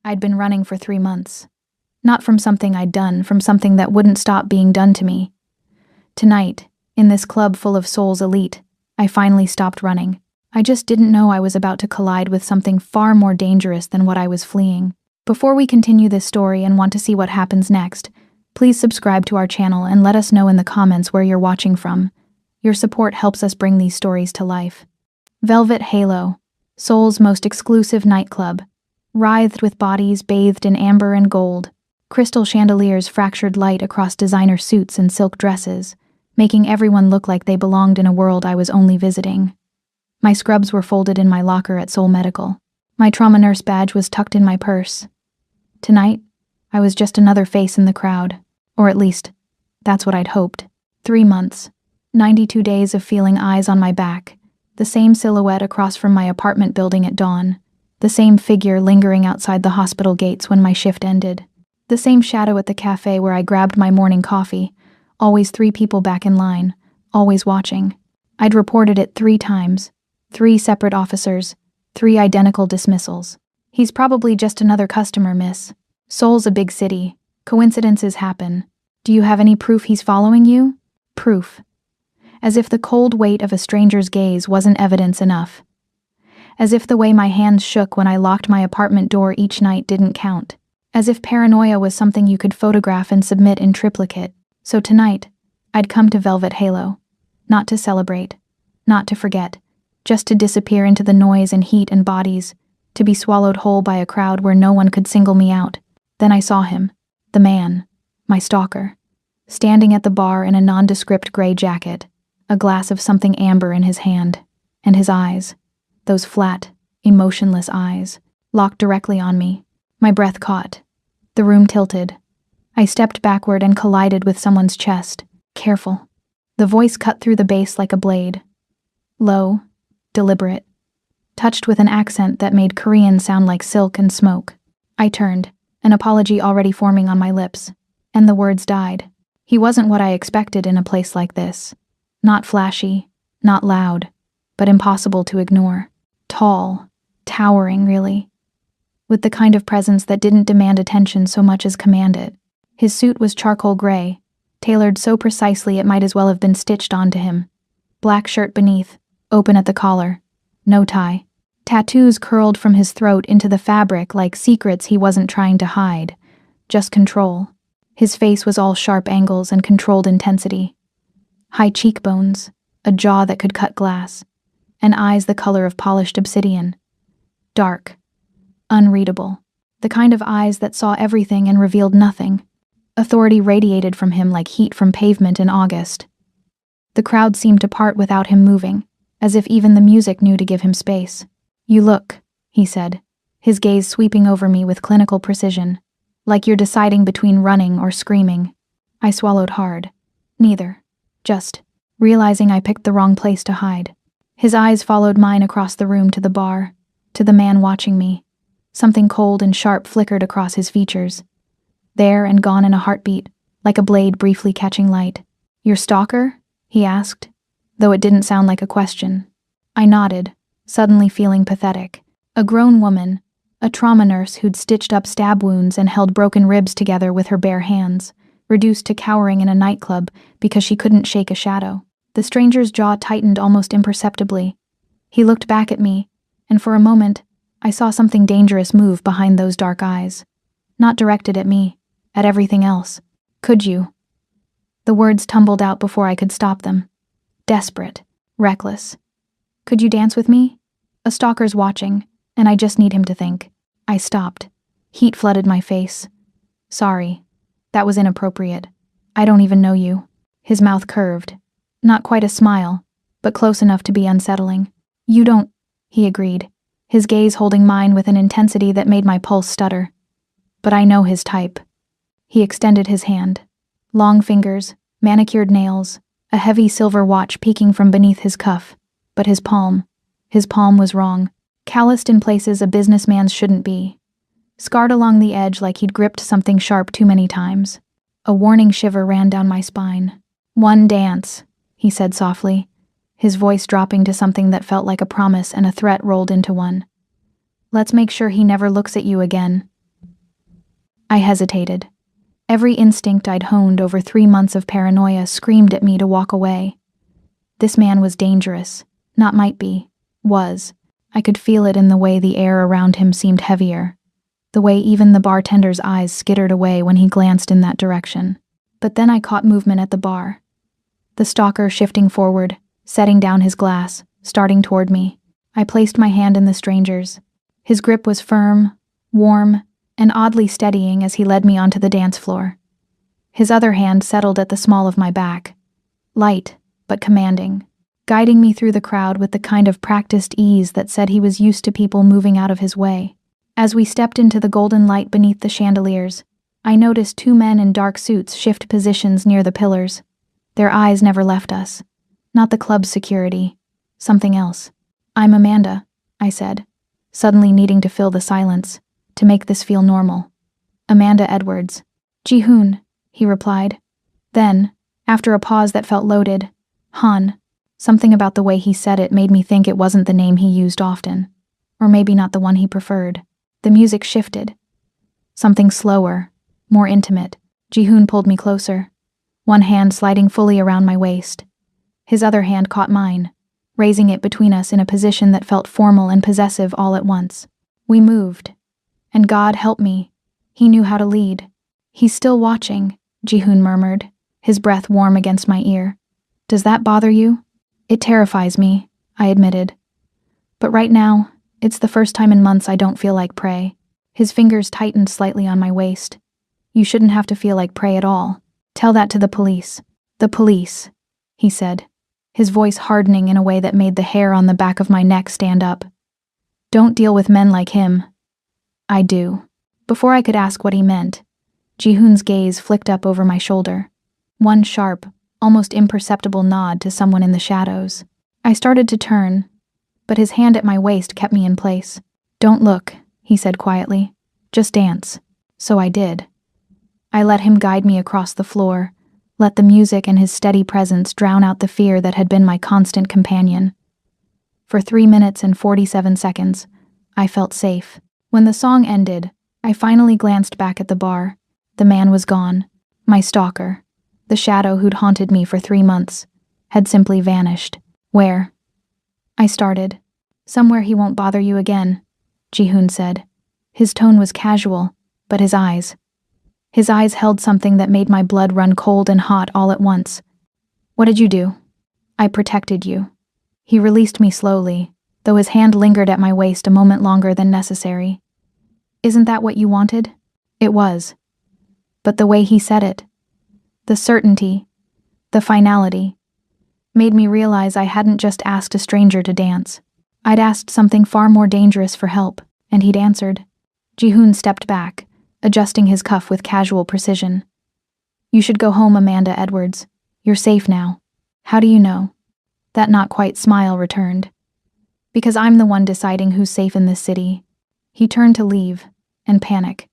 I'd been running for 3 months. Not from something I'd done, from something that wouldn't stop being done to me. Tonight, in this club full of Soul's elite, I finally stopped running. I just didn't know I was about to collide with something far more dangerous than what I was fleeing. Before we continue this story and want to see what happens next, please subscribe to our channel and let us know in the comments where you're watching from. Your support helps us bring these stories to life. Velvet Halo, Seoul's most exclusive nightclub, writhed with bodies bathed in amber and gold. Crystal chandeliers fractured light across designer suits and silk dresses, making everyone look like they belonged in a world I was only visiting. My scrubs were folded in my locker at Seoul Medical. My trauma nurse badge was tucked in my purse. Tonight, I was just another face in the crowd, or at least, that's what I'd hoped. 3 months, 92 days of feeling eyes on my back, the same silhouette across from my apartment building at dawn, the same figure lingering outside the hospital gates when my shift ended, the same shadow at the cafe where I grabbed my morning coffee, always 3 people back in line, always watching. I'd reported it 3 times, 3 separate officers, 3 identical dismissals. He's probably just another customer, miss. Seoul's a big city. Coincidences happen. Do you have any proof he's following you? Proof. As if the cold weight of a stranger's gaze wasn't evidence enough. As if the way my hands shook when I locked my apartment door each night didn't count. As if paranoia was something you could photograph and submit in triplicate. So tonight, I'd come to Velvet Halo. Not to celebrate. Not to forget. Just to disappear into the noise and heat and bodies. To be swallowed whole by a crowd where no one could single me out. Then I saw him. The man. My stalker. Standing at the bar in a nondescript gray jacket. A glass of something amber in his hand. And his eyes. Those flat, emotionless eyes. Locked directly on me. My breath caught. The room tilted. I stepped backward and collided with someone's chest. Careful. The voice cut through the bass like a blade. Low, deliberate, touched with an accent that made Korean sound like silk and smoke. I turned, an apology already forming on my lips, and the words died. He wasn't what I expected in a place like this. Not flashy, not loud, but impossible to ignore. Tall, towering really, with the kind of presence that didn't demand attention so much as command it. His suit was charcoal gray, tailored so precisely it might as well have been stitched onto him. Black shirt beneath, open at the collar. No tie. Tattoos curled from his throat into the fabric like secrets he wasn't trying to hide. Just control. His face was all sharp angles and controlled intensity. High cheekbones, a jaw that could cut glass, and eyes the color of polished obsidian. Dark. Unreadable. The kind of eyes that saw everything and revealed nothing. Authority radiated from him like heat from pavement in August. The crowd seemed to part without him moving, as if even the music knew to give him space. You look, he said, his gaze sweeping over me with clinical precision, like you're deciding between running or screaming. I swallowed hard. Neither. Just realizing I picked the wrong place to hide. His eyes followed mine across the room to the bar, to the man watching me. Something cold and sharp flickered across his features. There and gone in a heartbeat, like a blade briefly catching light. Your stalker? He asked, though it didn't sound like a question. I nodded, suddenly feeling pathetic. A grown woman, a trauma nurse who'd stitched up stab wounds and held broken ribs together with her bare hands, reduced to cowering in a nightclub because she couldn't shake a shadow. The stranger's jaw tightened almost imperceptibly. He looked back at me, and for a moment, I saw something dangerous move behind those dark eyes. Not directed at me, at everything else. Could you? The words tumbled out before I could stop them. Desperate, reckless. Could you dance with me? A stalker's watching, and I just need him to think. I stopped. Heat flooded my face. Sorry. That was inappropriate. I don't even know you. His mouth curved. Not quite a smile, but close enough to be unsettling. You don't, he agreed, his gaze holding mine with an intensity that made my pulse stutter. But I know his type. He extended his hand. Long fingers, manicured nails, a heavy silver watch peeking from beneath his cuff. But his palm was wrong. Calloused in places a businessman's shouldn't be. Scarred along the edge like he'd gripped something sharp too many times. A warning shiver ran down my spine. One dance, he said softly, his voice dropping to something that felt like a promise and a threat rolled into one. Let's make sure he never looks at you again. I hesitated. Every instinct I'd honed over 3 months of paranoia screamed at me to walk away. This man was dangerous. Not might be. Was. I could feel it in the way the air around him seemed heavier. The way even the bartender's eyes skittered away when he glanced in that direction. But then I caught movement at the bar. The stalker shifting forward, setting down his glass, starting toward me. I placed my hand in the stranger's. His grip was firm, warm, and oddly steadying as he led me onto the dance floor. His other hand settled at the small of my back. Light, but commanding, guiding me through the crowd with the kind of practiced ease that said he was used to people moving out of his way. As we stepped into the golden light beneath the chandeliers, I noticed 2 men in dark suits shift positions near the pillars. Their eyes never left us. Not the club's security. Something else. "I'm Amanda," I said, suddenly needing to fill the silence, to make this feel normal. "Amanda Edwards." "Ji-hoon," he replied. Then, after a pause that felt loaded, "Han." Something about the way he said it made me think it wasn't the name he used often. Or maybe not the one he preferred. The music shifted. Something slower, more intimate. Ji-hoon pulled me closer, one hand sliding fully around my waist. His other hand caught mine, raising it between us in a position that felt formal and possessive all at once. We moved. And God help me, he knew how to lead. "He's still watching," Ji-hoon murmured, his breath warm against my ear. "Does that bother you?" "It terrifies me," I admitted. "But right now, it's the first time in months I don't feel like prey." His fingers tightened slightly on my waist. "You shouldn't have to feel like prey at all. Tell that to the police." "The police," he said, his voice hardening in a way that made the hair on the back of my neck stand up. "Don't deal with men like him." "I do." Before I could ask what he meant, Ji-hoon's gaze flicked up over my shoulder. One sharp, almost imperceptible nod to someone in the shadows. I started to turn, but his hand at my waist kept me in place. "Don't look," he said quietly. "Just dance." So I did. I let him guide me across the floor, let the music and his steady presence drown out the fear that had been my constant companion. For 3 minutes and 47 seconds, I felt safe. When the song ended, I finally glanced back at the bar. The man was gone. My stalker, the shadow who'd haunted me for 3 months, had simply vanished. "Where?" I started. "Somewhere he won't bother you again," Ji-hoon said. His tone was casual, but his eyes held something that made my blood run cold and hot all at once. "What did you do?" "I protected you." He released me slowly, though his hand lingered at my waist a moment longer than necessary. "Isn't that what you wanted?" It was. But the way he said it, the certainty, the finality, made me realize I hadn't just asked a stranger to dance. I'd asked something far more dangerous for help, and he'd answered. Ji-hoon stepped back, adjusting his cuff with casual precision. "You should go home, Amanda Edwards. You're safe now." "How do you know?" That not quite smile returned. "Because I'm the one deciding who's safe in this city." He turned to leave, and panic.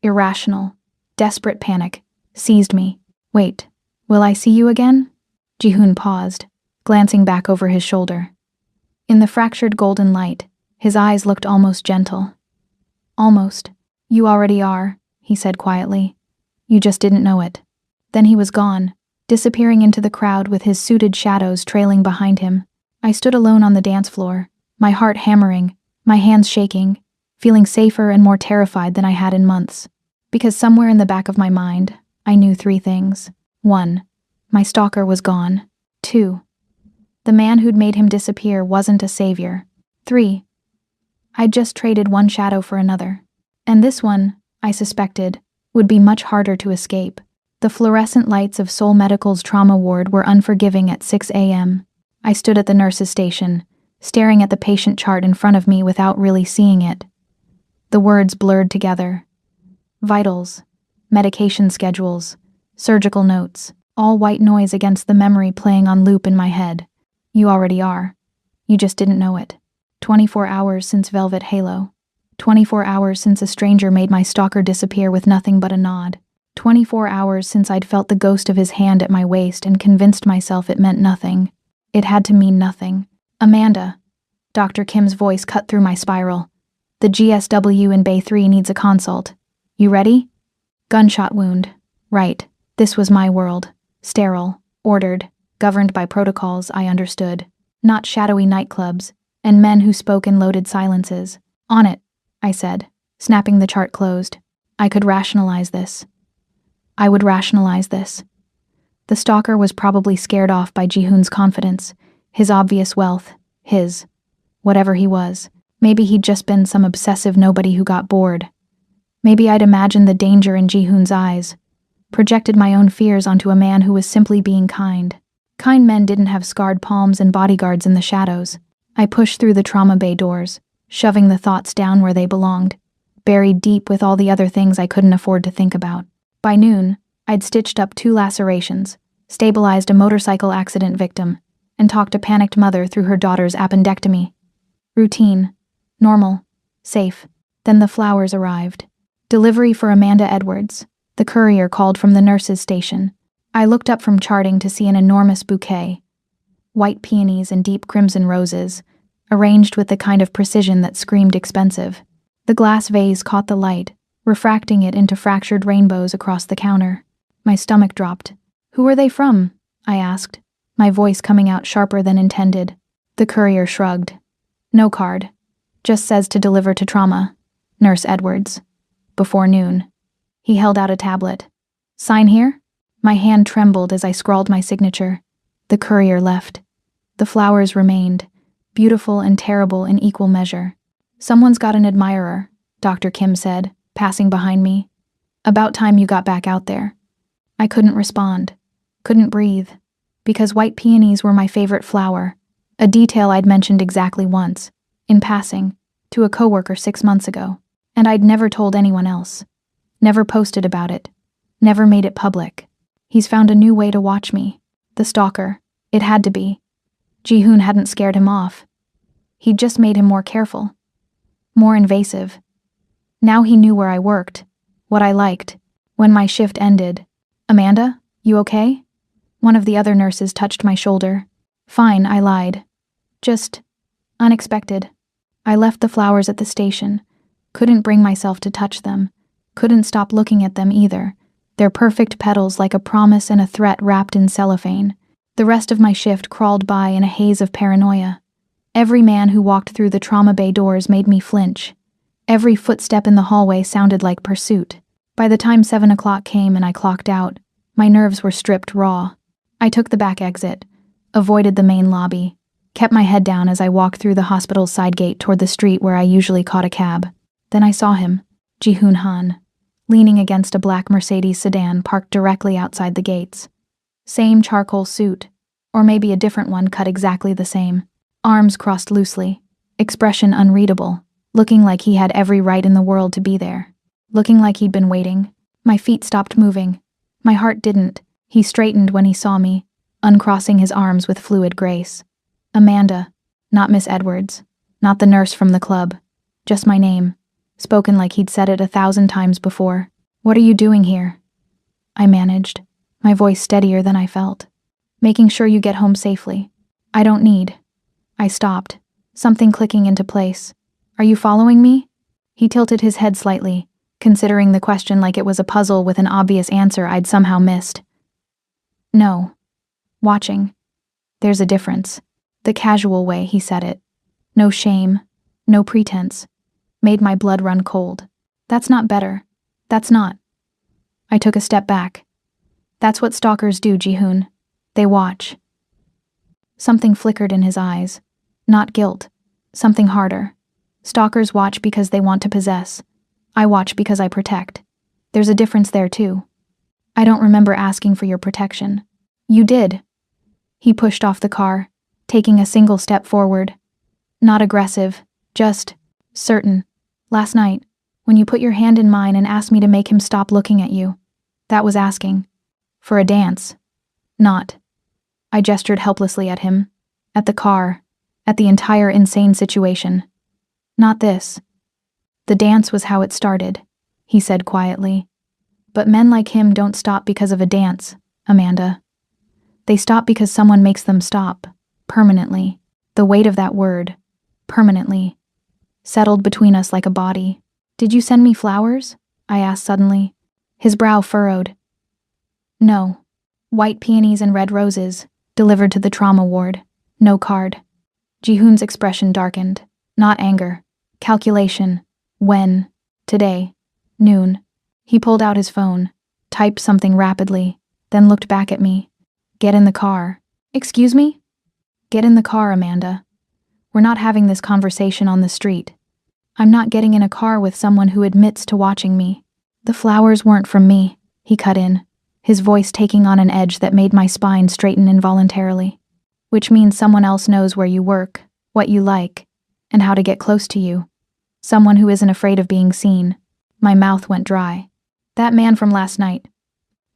Irrational, desperate panic seized me. "Wait, will I see you again?" Ji-hoon paused, glancing back over his shoulder. In the fractured golden light, his eyes looked almost gentle. "Almost. You already are," he said quietly. "You just didn't know it." Then he was gone, disappearing into the crowd with his suited shadows trailing behind him. I stood alone on the dance floor, my heart hammering, my hands shaking, feeling safer and more terrified than I had in months. Because somewhere in the back of my mind, I knew 3 things. 1. My stalker was gone. 2. The man who'd made him disappear wasn't a savior. 3. I'd just traded one shadow for another. And this one, I suspected, would be much harder to escape. The fluorescent lights of Seoul Medical's trauma ward were unforgiving at 6 a.m. I stood at the nurse's station, staring at the patient chart in front of me without really seeing it. The words blurred together. Vitals, medication schedules, surgical notes, all white noise against the memory playing on loop in my head. You already are. You just didn't know it. 24 hours since Velvet Halo. 24 hours since a stranger made my stalker disappear with nothing but a nod. 24 hours since I'd felt the ghost of his hand at my waist and convinced myself it meant nothing. It had to mean nothing. "Amanda." Dr. Kim's voice cut through my spiral. "The GSW in Bay 3 needs a consult. You ready?" Gunshot wound. Right. This was my world. Sterile, ordered, governed by protocols I understood. Not shadowy nightclubs, and men who spoke in loaded silences. On it, I said, snapping the chart closed. I could rationalize this. I would rationalize this. The stalker was probably scared off by Jihoon's confidence, his obvious wealth, his whatever he was. Maybe he'd just been some obsessive nobody who got bored. Maybe I'd imagined the danger in Jihoon's eyes, projected my own fears onto a man who was simply being kind. Kind men didn't have scarred palms and bodyguards in the shadows. I pushed through the trauma bay doors, shoving the thoughts down where they belonged, buried deep with all the other things I couldn't afford to think about. By noon, I'd stitched up 2 lacerations, stabilized a motorcycle accident victim, and talked a panicked mother through her daughter's appendectomy. Routine. Normal. Safe. Then the flowers arrived. Delivery for Amanda Edwards. The courier called from the nurse's station. I looked up from charting to see an enormous bouquet. White peonies and deep crimson roses, arranged with the kind of precision that screamed expensive. The glass vase caught the light, refracting it into fractured rainbows across the counter. My stomach dropped. "Who are they from?" I asked, my voice coming out sharper than intended. The courier shrugged. "No card. Just says to deliver to trauma. Nurse Edwards. Before noon." He held out a tablet. "Sign here?" My hand trembled as I scrawled my signature. The courier left. The flowers remained, beautiful and terrible in equal measure. "Someone's got an admirer," Dr. Kim said, passing behind me. "About time you got back out there." I couldn't respond. Couldn't breathe. Because white peonies were my favorite flower, a detail I'd mentioned exactly once, in passing, to a coworker 6 months ago. And I'd never told anyone else. Never posted about it. Never made it public. He's found a new way to watch me. The stalker. It had to be. Jihoon hadn't scared him off. He'd just made him more careful. More invasive. Now he knew where I worked. What I liked. When my shift ended. "Amanda, you okay?" One of the other nurses touched my shoulder. "Fine," I lied. "Just unexpected." I left the flowers at the station. Couldn't bring myself to touch them. Couldn't stop looking at them either. Their perfect petals like a promise and a threat wrapped in cellophane. The rest of my shift crawled by in a haze of paranoia. Every man who walked through the trauma bay doors made me flinch. Every footstep in the hallway sounded like pursuit. By the time 7 o'clock came and I clocked out, my nerves were stripped raw. I took the back exit, avoided the main lobby, kept my head down as I walked through the hospital's side gate toward the street where I usually caught a cab. Then I saw him, Jihoon Han, leaning against a black Mercedes sedan parked directly outside the gates. Same charcoal suit, or maybe a different one cut exactly the same. Arms crossed loosely, expression unreadable, looking like he had every right in the world to be there. Looking like he'd been waiting. My feet stopped moving. My heart didn't. He straightened when he saw me, uncrossing his arms with fluid grace. Amanda, not Miss Edwards, not the nurse from the club, just my name, spoken like he'd said it 1,000 times before. "What are you doing here?" I managed, my voice steadier than I felt. "Making sure you get home safely. I don't need." I stopped, something clicking into place. "Are you following me?" He tilted his head slightly, considering the question like it was a puzzle with an obvious answer I'd somehow missed. "No. Watching. There's a difference." The casual way he said it. No shame, no pretense. Made my blood run cold. "That's not better. That's not." I took a step back. "That's what stalkers do, Jihoon. They watch." Something flickered in his eyes. Not guilt. Something harder. Stalkers watch because they want to possess. I watch because I protect. There's a difference there too. "I don't remember asking for your protection." "You did." He pushed off the car, taking a single step forward. Not aggressive, just certain. "Last night, when you put your hand in mine and asked me to make him stop looking at you, that was asking. For a dance. Not." I gestured helplessly at him, at the car, at the entire insane situation. "Not this." "The dance was how it started," he said quietly. "But men like him don't stop because of a dance, Amanda. They stop because someone makes them stop, permanently. The weight of that word, permanently, settled between us like a body." "Did you send me flowers?" I asked suddenly. His brow furrowed. No. White peonies and red roses, delivered to the trauma ward. No card. Jihoon's expression darkened. Not anger. Calculation. When? Today. Noon. He pulled out his phone, typed something rapidly, then looked back at me. Get in the car. Excuse me? Get in the car, Amanda. We're not having this conversation on the street. I'm not getting in a car with someone who admits to watching me. The flowers weren't from me, he cut in, his voice taking on an edge that made my spine straighten involuntarily. Which means someone else knows where you work, what you like, and how to get close to you. Someone who isn't afraid of being seen. My mouth went dry. That man from last night.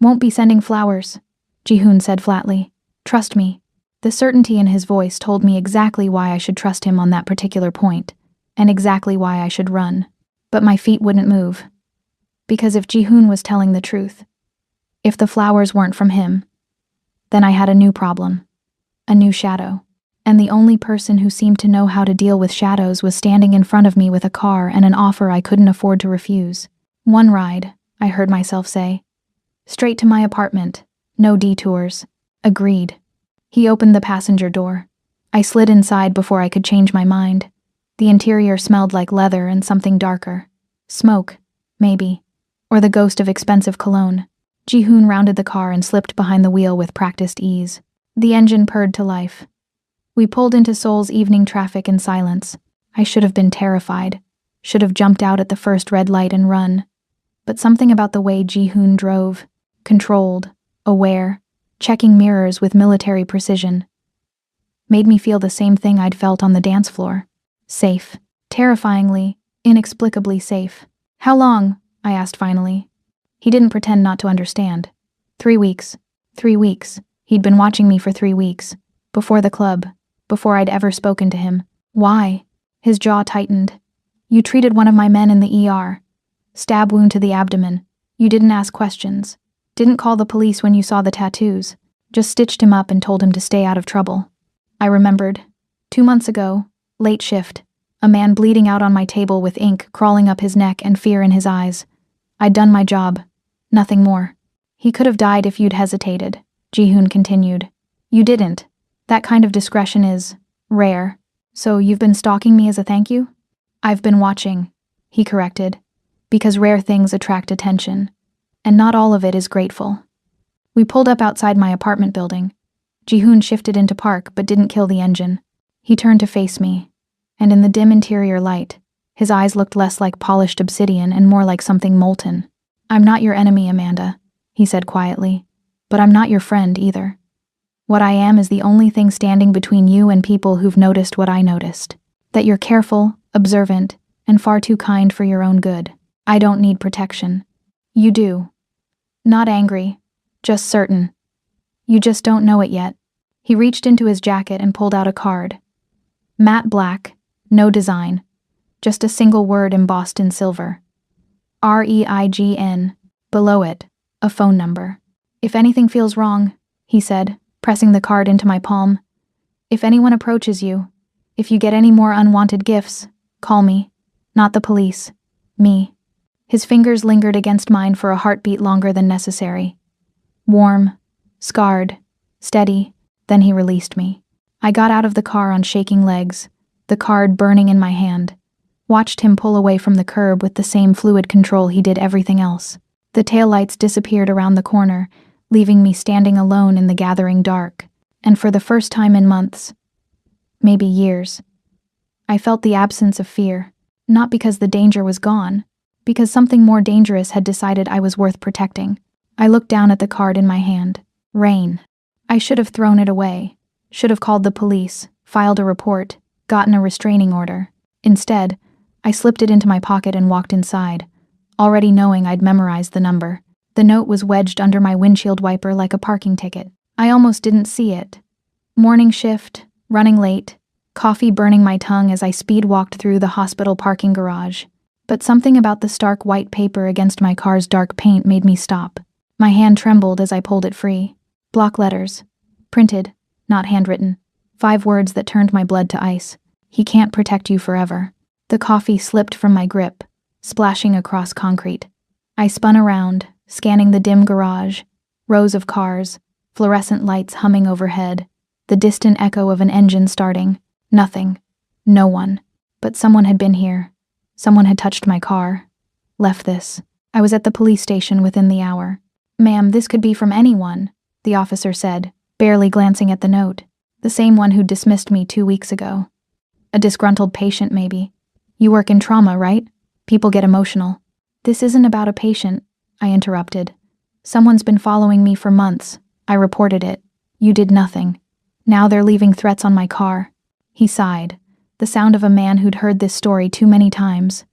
Won't be sending flowers, Jihoon said flatly. Trust me. The certainty in his voice told me exactly why I should trust him on that particular point, and exactly why I should run. But my feet wouldn't move. Because if Jihoon was telling the truth, if the flowers weren't from him, then I had a new problem. A new shadow. And the only person who seemed to know how to deal with shadows was standing in front of me with a car and an offer I couldn't afford to refuse. One ride, I heard myself say. Straight to my apartment. No detours. Agreed. He opened the passenger door. I slid inside before I could change my mind. The interior smelled like leather and something darker. Smoke, maybe. Or the ghost of expensive cologne. Jihoon rounded the car and slipped behind the wheel with practiced ease. The engine purred to life. We pulled into Seoul's evening traffic in silence. I should have been terrified. Should have jumped out at the first red light and run. But something about the way Jihoon drove, controlled, aware, checking mirrors with military precision, made me feel the same thing I'd felt on the dance floor. Safe. Terrifyingly, inexplicably safe. How long? I asked finally. He didn't pretend not to understand. 3 weeks. 3 weeks. He'd been watching me for 3 weeks. Before the club. Before I'd ever spoken to him. Why? His jaw tightened. You treated one of my men in the ER. Stab wound to the abdomen. You didn't ask questions. Didn't call the police when you saw the tattoos. Just stitched him up and told him to stay out of trouble. I remembered. 2 months ago, late shift. A man bleeding out on my table with ink crawling up his neck and fear in his eyes. I'd done my job. Nothing more. He could have died if you'd hesitated, Jihoon continued. You didn't. That kind of discretion is rare. So you've been stalking me as a thank you? I've been watching, he corrected, because rare things attract attention, and not all of it is grateful. We pulled up outside my apartment building. Jihoon shifted into park but didn't kill the engine. He turned to face me, and in the dim interior light, his eyes looked less like polished obsidian and more like something molten. I'm not your enemy, Amanda, he said quietly, but I'm not your friend either. What I am is the only thing standing between you and people who've noticed what I noticed. That you're careful, observant, and far too kind for your own good. I don't need protection. You do. Not angry, just certain. You just don't know it yet. He reached into his jacket and pulled out a card. Matte black, no design. Just a single word embossed in silver. REIGN. Below it, a phone number. If anything feels wrong, he said, pressing the card into my palm. If anyone approaches you, if you get any more unwanted gifts, call me. Not the police. Me. His fingers lingered against mine for a heartbeat longer than necessary. Warm, scarred, steady, then he released me. I got out of the car on shaking legs, the card burning in my hand. Watched him pull away from the curb with the same fluid control he did everything else. The taillights disappeared around the corner, leaving me standing alone in the gathering dark, and for the first time in months, maybe years, I felt the absence of fear, not because the danger was gone, because something more dangerous had decided I was worth protecting. I looked down at the card in my hand. Rain. I should have thrown it away, should have called the police, filed a report, gotten a restraining order. Instead, I slipped it into my pocket and walked inside, already knowing I'd memorized the number. The note was wedged under my windshield wiper like a parking ticket. I almost didn't see it. Morning shift, running late, coffee burning my tongue as I speed walked through the hospital parking garage. But something about the stark white paper against my car's dark paint made me stop. My hand trembled as I pulled it free. Block letters. Printed, not handwritten. 5 words that turned my blood to ice. He can't protect you forever. The coffee slipped from my grip, splashing across concrete. I spun around, scanning the dim garage, rows of cars, fluorescent lights humming overhead, the distant echo of an engine starting. Nothing. No one. But someone had been here. Someone had touched my car. Left this. I was at the police station within the hour. "Ma'am, this could be from anyone," the officer said, barely glancing at the note. "The same one who dismissed me 2 weeks ago. A disgruntled patient, maybe. You work in trauma, right? People get emotional." "This isn't about a patient," I interrupted. "Someone's been following me for months. I reported it. You did nothing. Now they're leaving threats on my car." He sighed, the sound of a man who'd heard this story too many times.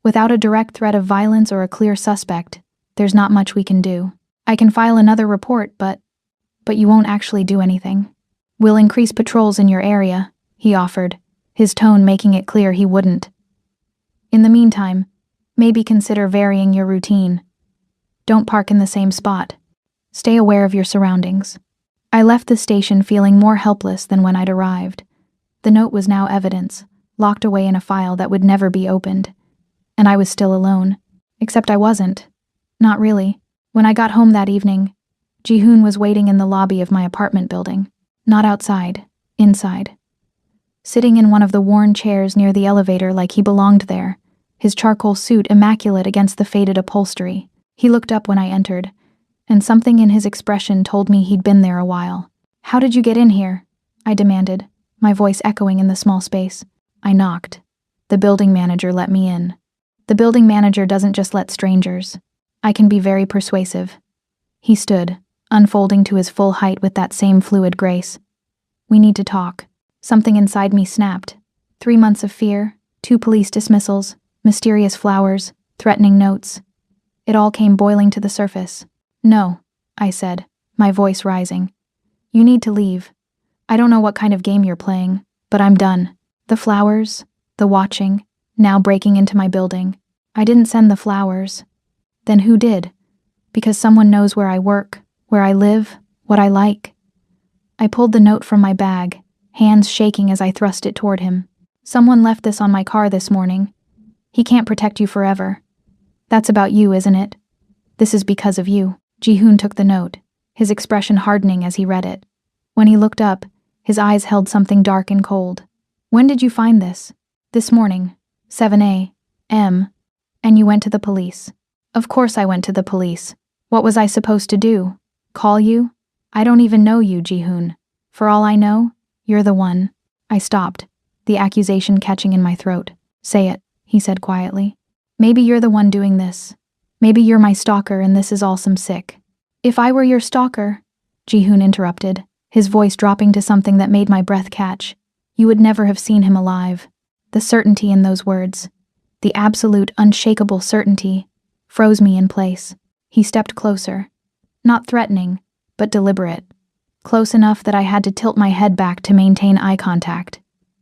"Without a direct threat of violence or a clear suspect, there's not much we can do. I can file another report, but you won't actually do anything. We'll increase patrols in your area," he offered, his tone making it clear he wouldn't. "In the meantime, maybe consider varying your routine. Don't park in the same spot. Stay aware of your surroundings." I left the station feeling more helpless than when I'd arrived. The note was now evidence, locked away in a file that would never be opened. And I was still alone. Except I wasn't. Not really. When I got home that evening, Ji-hoon was waiting in the lobby of my apartment building. Not outside, inside. Sitting in one of the worn chairs near the elevator like he belonged there, his charcoal suit immaculate against the faded upholstery. He looked up when I entered, and something in his expression told me he'd been there a while. "How did you get in here?" I demanded, my voice echoing in the small space. I knocked. The building manager let me in. The building manager doesn't just let strangers. I can be very persuasive. He stood, unfolding to his full height with that same fluid grace. "We need to talk." Something inside me snapped. 3 months of fear, 2 police dismissals, mysterious flowers, threatening notes. It all came boiling to the surface. "No," I said, my voice rising. "You need to leave. I don't know what kind of game you're playing, but I'm done. The flowers, the watching, now breaking into my building. I didn't send the flowers." "Then who did?" "Because someone knows where I work, where I live, what I like." I pulled the note from my bag, hands shaking as I thrust it toward him. "Someone left this on my car this morning. He can't protect you forever. That's about you, isn't it? This is because of you." Ji-hoon took the note, his expression hardening as he read it. When he looked up, his eyes held something dark and cold. "When did you find this?" "This morning, 7 a.m. And you went to the police?" "Of course I went to the police. What was I supposed to do? Call you? I don't even know you, Ji-hoon. For all I know, you're the one." I stopped, the accusation catching in my throat. "Say it," he said quietly. "Maybe you're the one doing this. Maybe you're my stalker and this is all some sick." "If I were your stalker," Ji-hoon interrupted, his voice dropping to something that made my breath catch, "you would never have seen him alive." The certainty in those words, the absolute, unshakable certainty, froze me in place. He stepped closer. Not threatening, but deliberate. Close enough that I had to tilt my head back to maintain eye contact.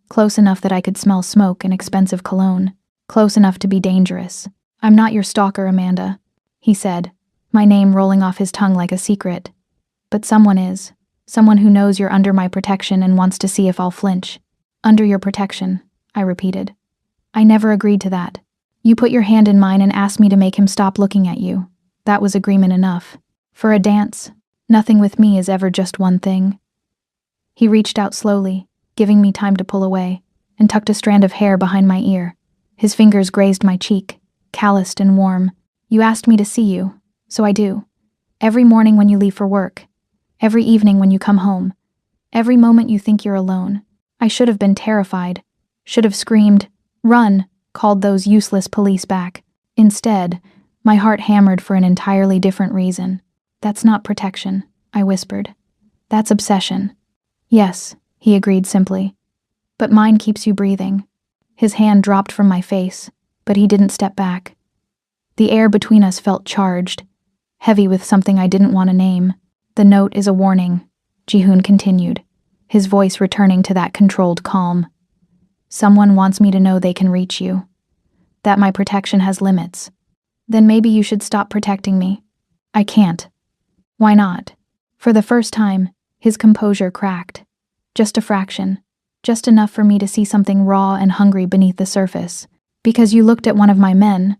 Close enough that I could smell smoke and expensive cologne. Close enough to be dangerous. "I'm not your stalker, Amanda," he said, my name rolling off his tongue like a secret. "But someone is. Someone who knows you're under my protection and wants to see if I'll flinch." "Under your protection," I repeated. "I never agreed to that. You put your hand in mine and asked me to make him stop looking at you. That was agreement enough. For a dance, nothing with me is ever just one thing." He reached out slowly, giving me time to pull away, and tucked a strand of hair behind my ear. His fingers grazed my cheek, calloused and warm. "You asked me to see you, so I do. Every morning when you leave for work. Every evening when you come home. Every moment you think you're alone. I should have been terrified. Should have screamed, 'Run!' Called those useless police back. Instead, my heart hammered for an entirely different reason. "That's not protection," I whispered. "That's obsession." "Yes," he agreed simply. "But mine keeps you breathing." His hand dropped from my face, but he didn't step back. The air between us felt charged, heavy with something I didn't want to name. "The note is a warning," Ji-hoon continued, his voice returning to that controlled calm. "Someone wants me to know they can reach you. That my protection has limits. Then maybe you should stop protecting me." "I can't." "Why not?" For the first time, his composure cracked. Just a fraction. Just enough for me to see something raw and hungry beneath the surface. "Because you looked at one of my men,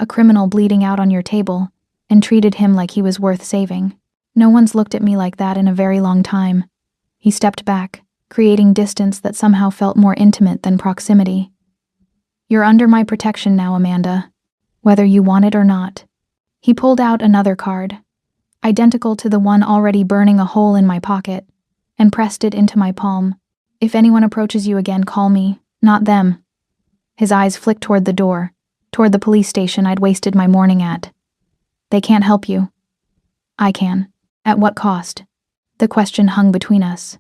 a criminal bleeding out on your table, and treated him like he was worth saving. No one's looked at me like that in a very long time. He stepped back, creating distance that somehow felt more intimate than proximity. You're under my protection now, Amanda, whether you want it or not. He pulled out another card, identical to the one already burning a hole in my pocket, and pressed it into my palm. If anyone approaches you again, call me, not them. His eyes flicked toward the door, toward the police station I'd wasted my morning at. They can't help you. I can. At what cost? The question hung between us.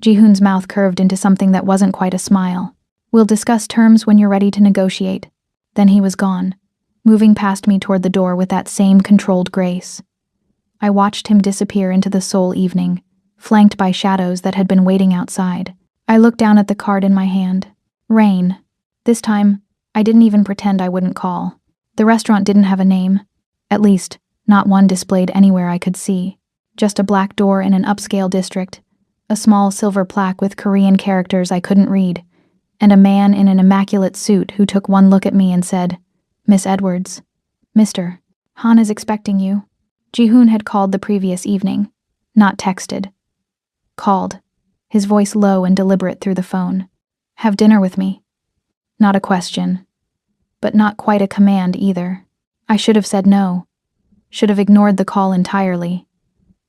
Jihoon's mouth curved into something that wasn't quite a smile. We'll discuss terms when you're ready to negotiate. Then he was gone, moving past me toward the door with that same controlled grace. I watched him disappear into the Seoul evening, flanked by shadows that had been waiting outside. I looked down at the card in my hand. Rain. This time, I didn't even pretend I wouldn't call. The restaurant didn't have a name. At least, not one displayed anywhere I could see. Just a black door in an upscale district, a small silver plaque with Korean characters I couldn't read, and a man in an immaculate suit who took one look at me and said, "Miss Edwards." "Mr. Han is expecting you." Jihoon had called the previous evening, not texted. Called, his voice low and deliberate through the phone. "Have dinner with me." Not a question, but not quite a command either. I should have said no, should have ignored the call entirely.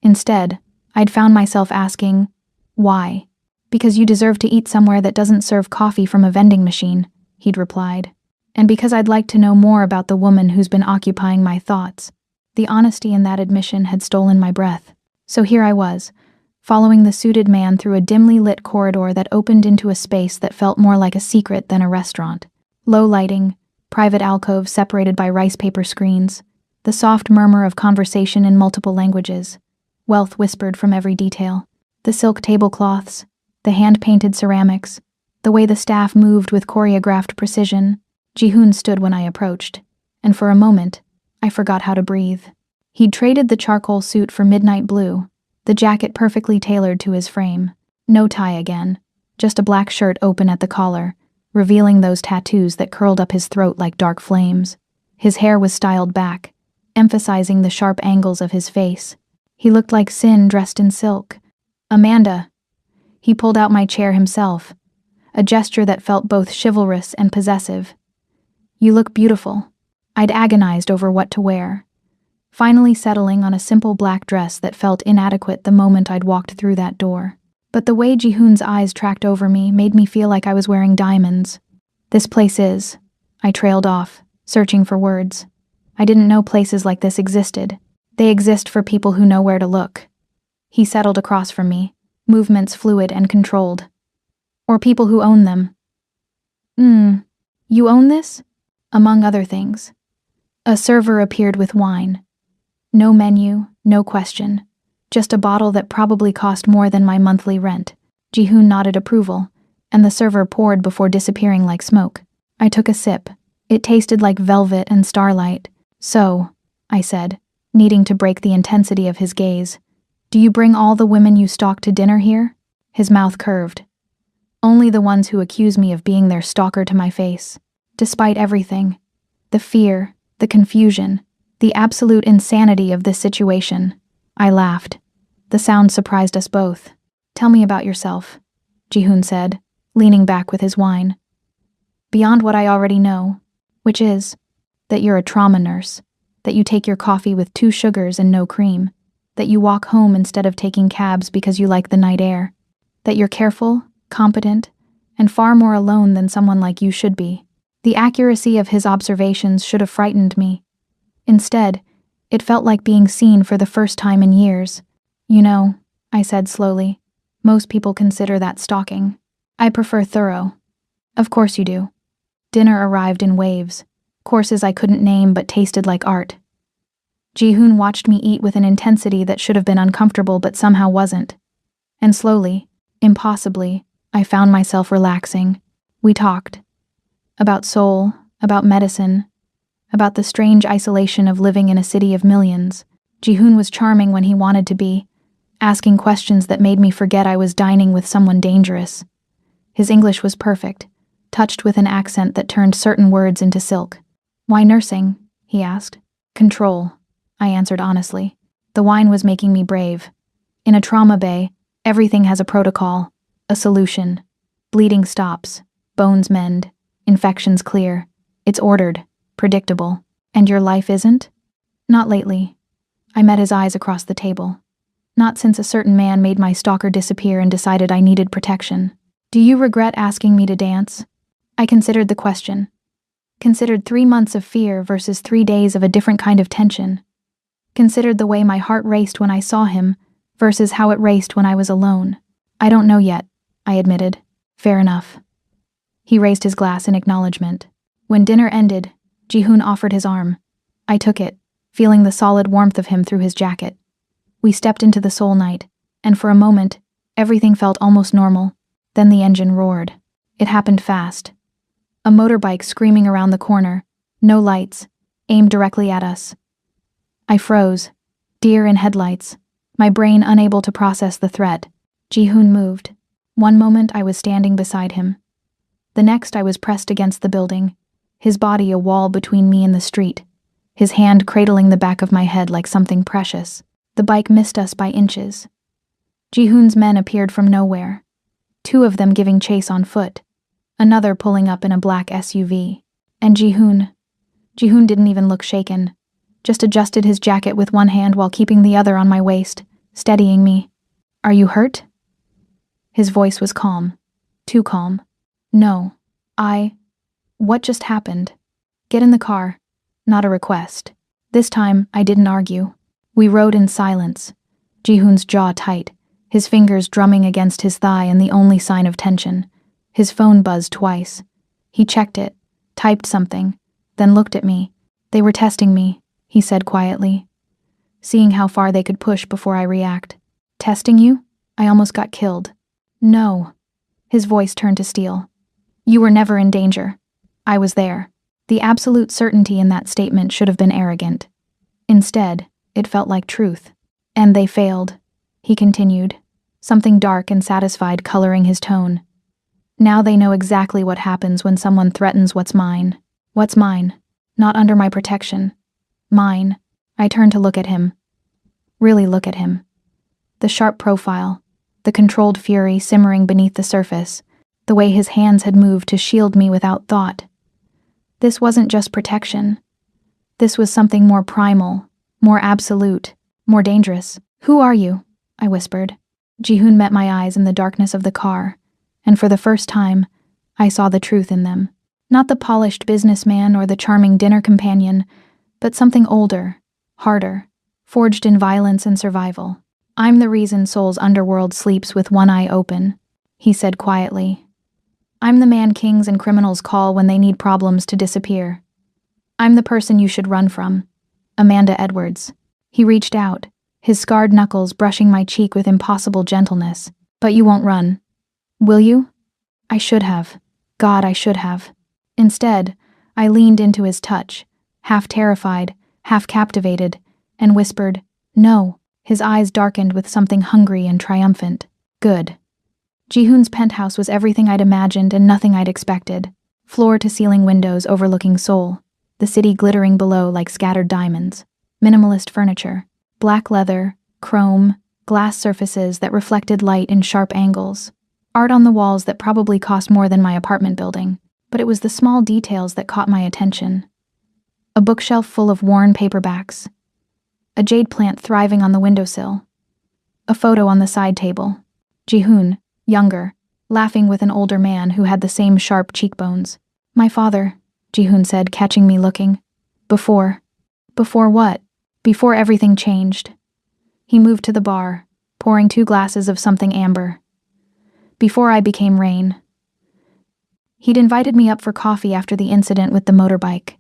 Instead, I'd found myself asking, "Why?" "Because you deserve to eat somewhere that doesn't serve coffee from a vending machine," he'd replied. "And because I'd like to know more about the woman who's been occupying my thoughts." The honesty in that admission had stolen my breath. So here I was, following the suited man through a dimly lit corridor that opened into a space that felt more like a secret than a restaurant. Low lighting, private alcoves separated by rice paper screens, the soft murmur of conversation in multiple languages, wealth whispered from every detail. The silk tablecloths, the hand-painted ceramics, the way the staff moved with choreographed precision. Jihoon stood when I approached, and for a moment, I forgot how to breathe. He'd traded the charcoal suit for midnight blue, the jacket perfectly tailored to his frame. No tie again, just a black shirt open at the collar, revealing those tattoos that curled up his throat like dark flames. His hair was styled back, emphasizing the sharp angles of his face. He looked like Sin dressed in silk. "Amanda." He pulled out my chair himself, a gesture that felt both chivalrous and possessive. "You look beautiful." I'd agonized over what to wear, finally settling on a simple black dress that felt inadequate the moment I'd walked through that door. But the way Jihoon's eyes tracked over me made me feel like I was wearing diamonds. "This place is," I trailed off, searching for words. I didn't know places like this existed. They exist for people who know where to look. He settled across from me, movements fluid and controlled. Or people who own them. You own this?" Among other things. A server appeared with wine. No menu, no question. Just a bottle that probably cost more than my monthly rent. Jihoon nodded approval, and the server poured before disappearing like smoke. I took a sip. It tasted like velvet and starlight. "So," I said, needing to break the intensity of his gaze, "do you bring all the women you stalk to dinner here?" His mouth curved. "Only the ones who accuse me of being their stalker to my face. Despite everything, the fear, the confusion, the absolute insanity of this situation." I laughed. The sound surprised us both. "Tell me about yourself," Jihoon said, leaning back with his wine. "Beyond what I already know, which is that you're a trauma nurse, that you take your coffee with 2 sugars and no cream, that you walk home instead of taking cabs because you like the night air, that you're careful, competent, and far more alone than someone like you should be." The accuracy of his observations should have frightened me. Instead, it felt like being seen for the first time in years. "You know," I said slowly, "most people consider that stalking. I prefer thorough." "Of course you do." Dinner arrived in waves, courses I couldn't name but tasted like art. Jihoon watched me eat with an intensity that should have been uncomfortable but somehow wasn't. And slowly, impossibly, I found myself relaxing. We talked. About soul, about medicine, about the strange isolation of living in a city of millions. Jihoon was charming when he wanted to be, asking questions that made me forget I was dining with someone dangerous. His English was perfect, touched with an accent that turned certain words into silk. "Why nursing?" he asked. "Control," I answered honestly. The wine was making me brave. In a trauma bay, everything has a protocol, a solution. Bleeding stops, bones mend, infections clear. It's ordered, predictable. And your life isn't? Not lately. I met his eyes across the table. Not since a certain man made my stalker disappear and decided I needed protection. Do you regret asking me to dance? I considered the question. Considered 3 months of fear versus 3 days of a different kind of tension. Considered the way my heart raced when I saw him versus how it raced when I was alone. I don't know yet, I admitted. Fair enough. He raised his glass in acknowledgement. When dinner ended, Jihoon offered his arm. I took it, feeling the solid warmth of him through his jacket. We stepped into the Seoul night, and for a moment, everything felt almost normal. Then the engine roared. It happened fast. A motorbike screaming around the corner, no lights, aimed directly at us. I froze, deer in headlights, my brain unable to process the threat. Jihoon moved. One moment I was standing beside him. The next I was pressed against the building, his body a wall between me and the street, his hand cradling the back of my head like something precious. The bike missed us by inches. Jihoon's men appeared from nowhere, 2 of them giving chase on foot, another pulling up in a black SUV. And Jihoon didn't even look shaken, just adjusted his jacket with one hand while keeping the other on my waist, steadying me. Are you hurt? His voice was calm, too calm. No, what just happened? Get in the car. Not a request. This time, I didn't argue. We rode in silence, Jihoon's jaw tight, his fingers drumming against his thigh and the only sign of tension. His phone buzzed twice. He checked it, typed something, then looked at me. They were testing me, he said quietly, seeing how far they could push before I react. Testing you? I almost got killed. No. His voice turned to steel. You were never in danger. I was there. The absolute certainty in that statement should have been arrogant. Instead, it felt like truth. And they failed, he continued, something dark and satisfied coloring his tone. Now they know exactly what happens when someone threatens what's mine. What's mine? Not under my protection. Mine. I turned to look at him. Really look at him. The sharp profile, the controlled fury simmering beneath the surface, the way his hands had moved to shield me without thought. This wasn't just protection. This was something more primal, more absolute, more dangerous. Who are you? I whispered. Jihoon met my eyes in the darkness of the car, and for the first time, I saw the truth in them. Not the polished businessman or the charming dinner companion, but something older, harder, forged in violence and survival. I'm the reason Seoul's underworld sleeps with one eye open, he said quietly. I'm the man kings and criminals call when they need problems to disappear. I'm the person you should run from. Amanda Edwards. He reached out, his scarred knuckles brushing my cheek with impossible gentleness. But you won't run. Will you? I should have. God, I should have. Instead, I leaned into his touch, half terrified, half captivated, and whispered, no. His eyes darkened with something hungry and triumphant. Good. Jihoon's penthouse was everything I'd imagined and nothing I'd expected. Floor-to-ceiling windows overlooking Seoul, the city glittering below like scattered diamonds. Minimalist furniture, black leather, chrome, glass surfaces that reflected light in sharp angles. Art on the walls that probably cost more than my apartment building, but it was the small details that caught my attention. A bookshelf full of worn paperbacks. A jade plant thriving on the windowsill. A photo on the side table. Jihoon, younger, laughing with an older man who had the same sharp cheekbones. My father, Jihoon said, catching me looking. Before what? Before everything changed. He moved to the bar, pouring 2 glasses of something amber. Before I became Rain. He'd invited me up for coffee after the incident with the motorbike.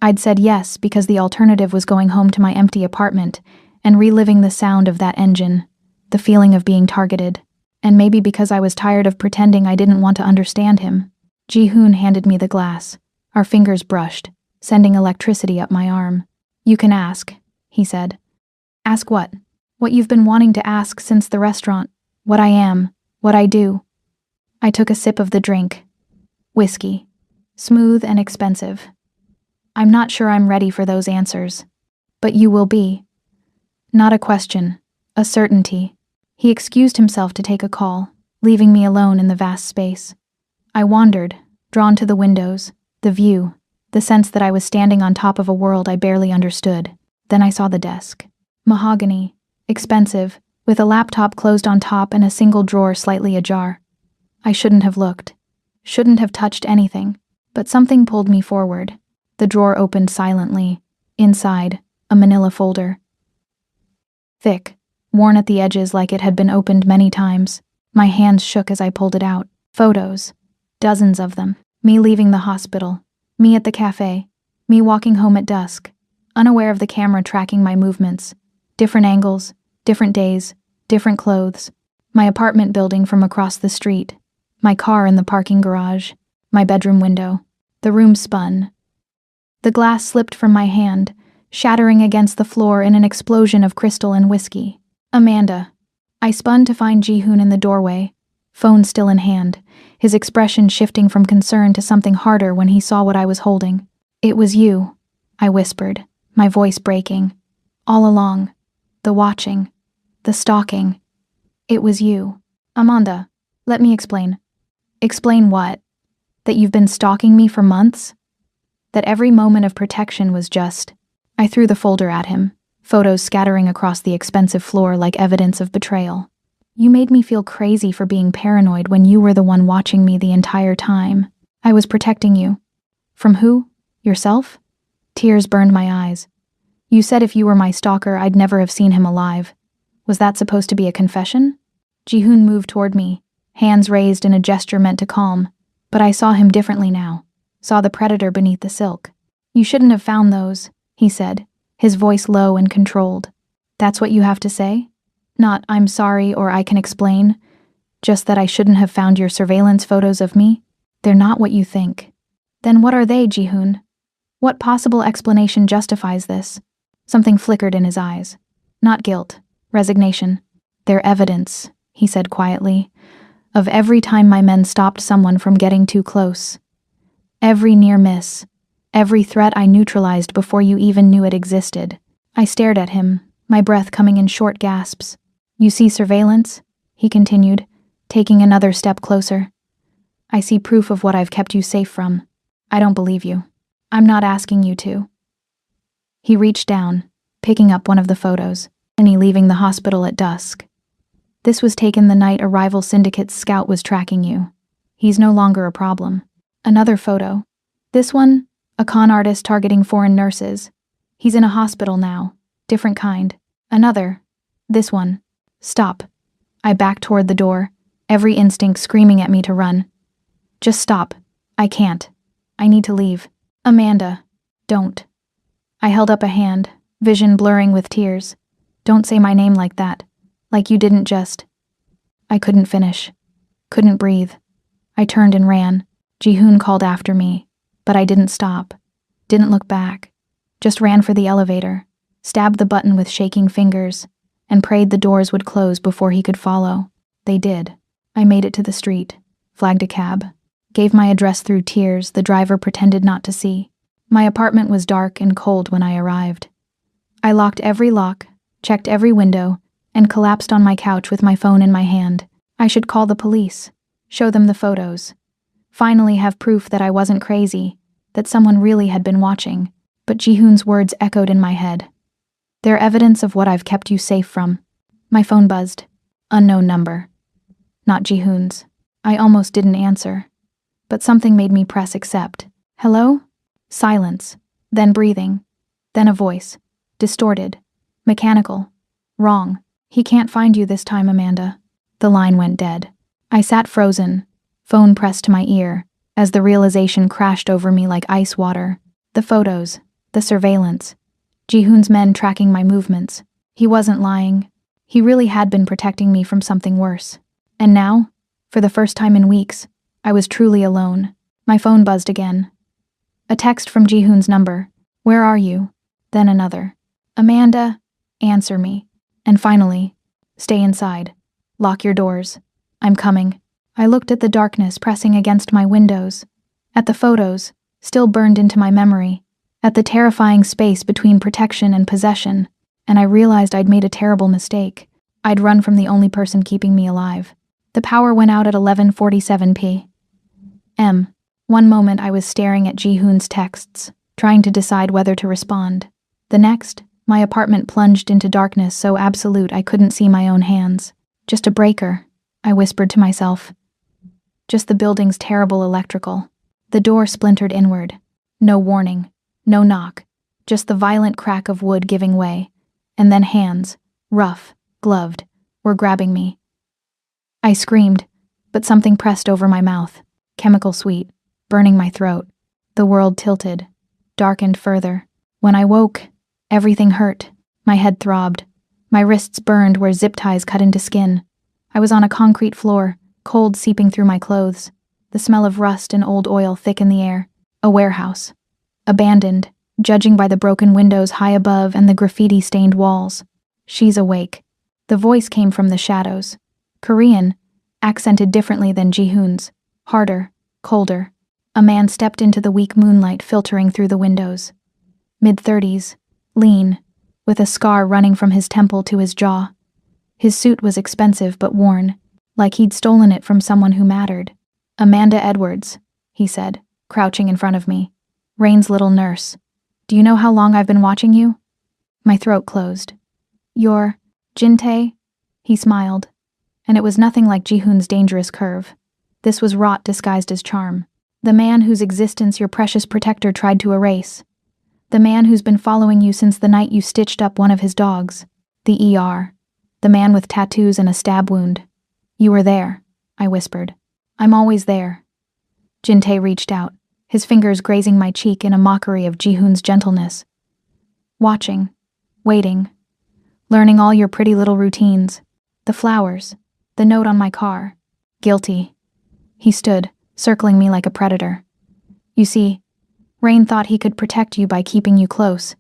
I'd said yes because the alternative was going home to my empty apartment and reliving the sound of that engine, the feeling of being targeted, and maybe because I was tired of pretending I didn't want to understand him. Jihoon handed me the glass. Our fingers brushed, sending electricity up my arm. You can ask, he said. Ask what? What you've been wanting to ask since the restaurant. What I am, what I do. I took a sip of the drink. Whiskey. Smooth and expensive. I'm not sure I'm ready for those answers. But you will be. Not a question, a certainty. He excused himself to take a call, leaving me alone in the vast space. I wandered, drawn to the windows, the view, the sense that I was standing on top of a world I barely understood. Then I saw the desk. Mahogany, expensive, with a laptop closed on top and a single drawer slightly ajar. I shouldn't have looked. Shouldn't have touched anything. But something pulled me forward. The drawer opened silently. Inside, a manila folder. Thick, worn at the edges like it had been opened many times. My hands shook as I pulled it out. Photos. Dozens of them. Me leaving the hospital. Me at the cafe. Me walking home at dusk. Unaware of the camera tracking my movements. Different angles, different days, different clothes. My apartment building from across the street. My car in the parking garage. My bedroom window. The room spun. The glass slipped from my hand, shattering against the floor in an explosion of crystal and whiskey. Amanda. I spun to find Ji-hoon in the doorway, phone still in hand, his expression shifting from concern to something harder when he saw what I was holding. It was you, I whispered, my voice breaking. All along. The watching. The stalking. It was you. Amanda, let me explain. Explain what? That you've been stalking me for months? That every moment of protection was just... I threw the folder at him, photos scattering across the expensive floor like evidence of betrayal. You made me feel crazy for being paranoid when you were the one watching me the entire time. I was protecting you. From who? Yourself? Tears burned my eyes. You said if you were my stalker, I'd never have seen him alive. Was that supposed to be a confession? Ji-hoon moved toward me, hands raised in a gesture meant to calm, but I saw him differently now, saw the predator beneath the silk. You shouldn't have found those, he said, his voice low and controlled. That's what you have to say? Not, I'm sorry or I can explain, just that I shouldn't have found your surveillance photos of me? They're not what you think. Then what are they, Ji-hoon? What possible explanation justifies this? Something flickered in his eyes. Not guilt, resignation. They're evidence, he said quietly, of every time my men stopped someone from getting too close. Every near miss, every threat I neutralized before you even knew it existed. I stared at him, my breath coming in short gasps. You see surveillance? He continued, taking another step closer. I see proof of what I've kept you safe from. I don't believe you. I'm not asking you to. He reached down, picking up one of the photos, and he leaving the hospital at dusk. This was taken the night a rival syndicate's scout was tracking you. He's no longer a problem. Another photo. This one, a con artist targeting foreign nurses. He's in a hospital now. Different kind. Another. This one. Stop. I backed toward the door, every instinct screaming at me to run. Just stop. I can't. I need to leave. Amanda. Don't. I held up a hand, vision blurring with tears. Don't say my name like that. Like you didn't just... I couldn't finish. Couldn't breathe. I turned and ran. Ji-hoon called after me, but I didn't stop. Didn't look back. Just ran for the elevator, stabbed the button with shaking fingers, and prayed the doors would close before he could follow. They did. I made it to the street, flagged a cab, gave my address through tears the driver pretended not to see. My apartment was dark and cold when I arrived. I locked every lock, checked every window, and collapsed on my couch with my phone in my hand. I should call the police, show them the photos. Finally have proof that I wasn't crazy, that someone really had been watching. But Ji-hoon's words echoed in my head. They're evidence of what I've kept you safe from. My phone buzzed. Unknown number. Not Ji-hoon's. I almost didn't answer. But something made me press accept. Hello? Silence. Then breathing. Then a voice. Distorted. Mechanical. Wrong. He can't find you this time, Amanda. The line went dead. I sat frozen, phone pressed to my ear, as the realization crashed over me like ice water. The photos. The surveillance. Ji-hoon's men tracking my movements. He wasn't lying. He really had been protecting me from something worse. And now, for the first time in weeks, I was truly alone. My phone buzzed again. A text from Ji-hoon's number. Where are you? Then another. Amanda, answer me. And finally, stay inside. Lock your doors. I'm coming. I looked at the darkness pressing against my windows, at the photos, still burned into my memory, at the terrifying space between protection and possession, and I realized I'd made a terrible mistake. I'd run from the only person keeping me alive. The power went out at 11:47 p.m. One moment I was staring at Ji-hoon's texts, trying to decide whether to respond. The next, my apartment plunged into darkness so absolute I couldn't see my own hands. Just a breaker, I whispered to myself. Just the building's terrible electrical. The door splintered inward. No warning, no knock, just the violent crack of wood giving way, and then hands, rough, gloved, were grabbing me. I screamed, but something pressed over my mouth, chemical sweet, burning my throat. The world tilted, darkened further. When I woke, everything hurt. My head throbbed. My wrists burned where zip ties cut into skin. I was on a concrete floor, cold seeping through my clothes. The smell of rust and old oil thick in the air. A warehouse. Abandoned, judging by the broken windows high above and the graffiti-stained walls. She's awake. The voice came from the shadows. Korean, accented differently than Ji-hoon's. Harder, colder. A man stepped into the weak moonlight filtering through the windows. Mid-30s, lean, with a scar running from his temple to his jaw. His suit was expensive but worn, like he'd stolen it from someone who mattered. Amanda Edwards, he said, crouching in front of me. Rain's little nurse. Do you know how long I've been watching you? My throat closed. You're Jin-tae? He smiled. And it was nothing like Ji-hoon's dangerous curve. This was rot disguised as charm. The man whose existence your precious protector tried to erase. The man who's been following you since the night you stitched up one of his dogs. The ER. The man with tattoos and a stab wound. You were there, I whispered. I'm always there. Jin-tae reached out, his fingers grazing my cheek in a mockery of Ji-hoon's gentleness. Watching. Waiting. Learning all your pretty little routines. The flowers. The note on my car. Guilty. He stood, circling me like a predator. You see, Rain thought he could protect you by keeping you close,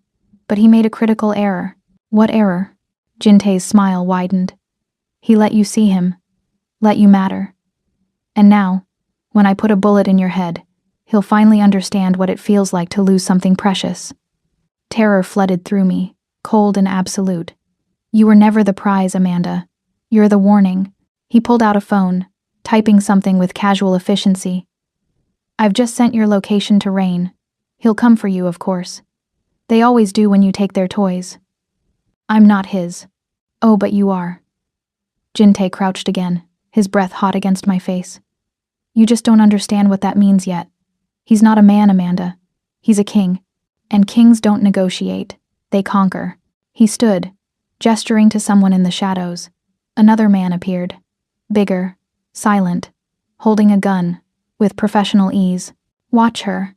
but he made a critical error. What error? Jin-tae's smile widened. He let you see him. Let you matter. And now, when I put a bullet in your head, he'll finally understand what it feels like to lose something precious. Terror flooded through me, cold and absolute. You were never the prize, Amanda. You're the warning. He pulled out a phone, typing something with casual efficiency. I've just sent your location to Rain. He'll come for you, of course. They always do when you take their toys. I'm not his. Oh, but you are. Jin-tae crouched again, his breath hot against my face. You just don't understand what that means yet. He's not a man, Amanda. He's a king. And kings don't negotiate. They conquer. He stood, gesturing to someone in the shadows. Another man appeared. Bigger, silent, holding a gun, with professional ease. Watch her.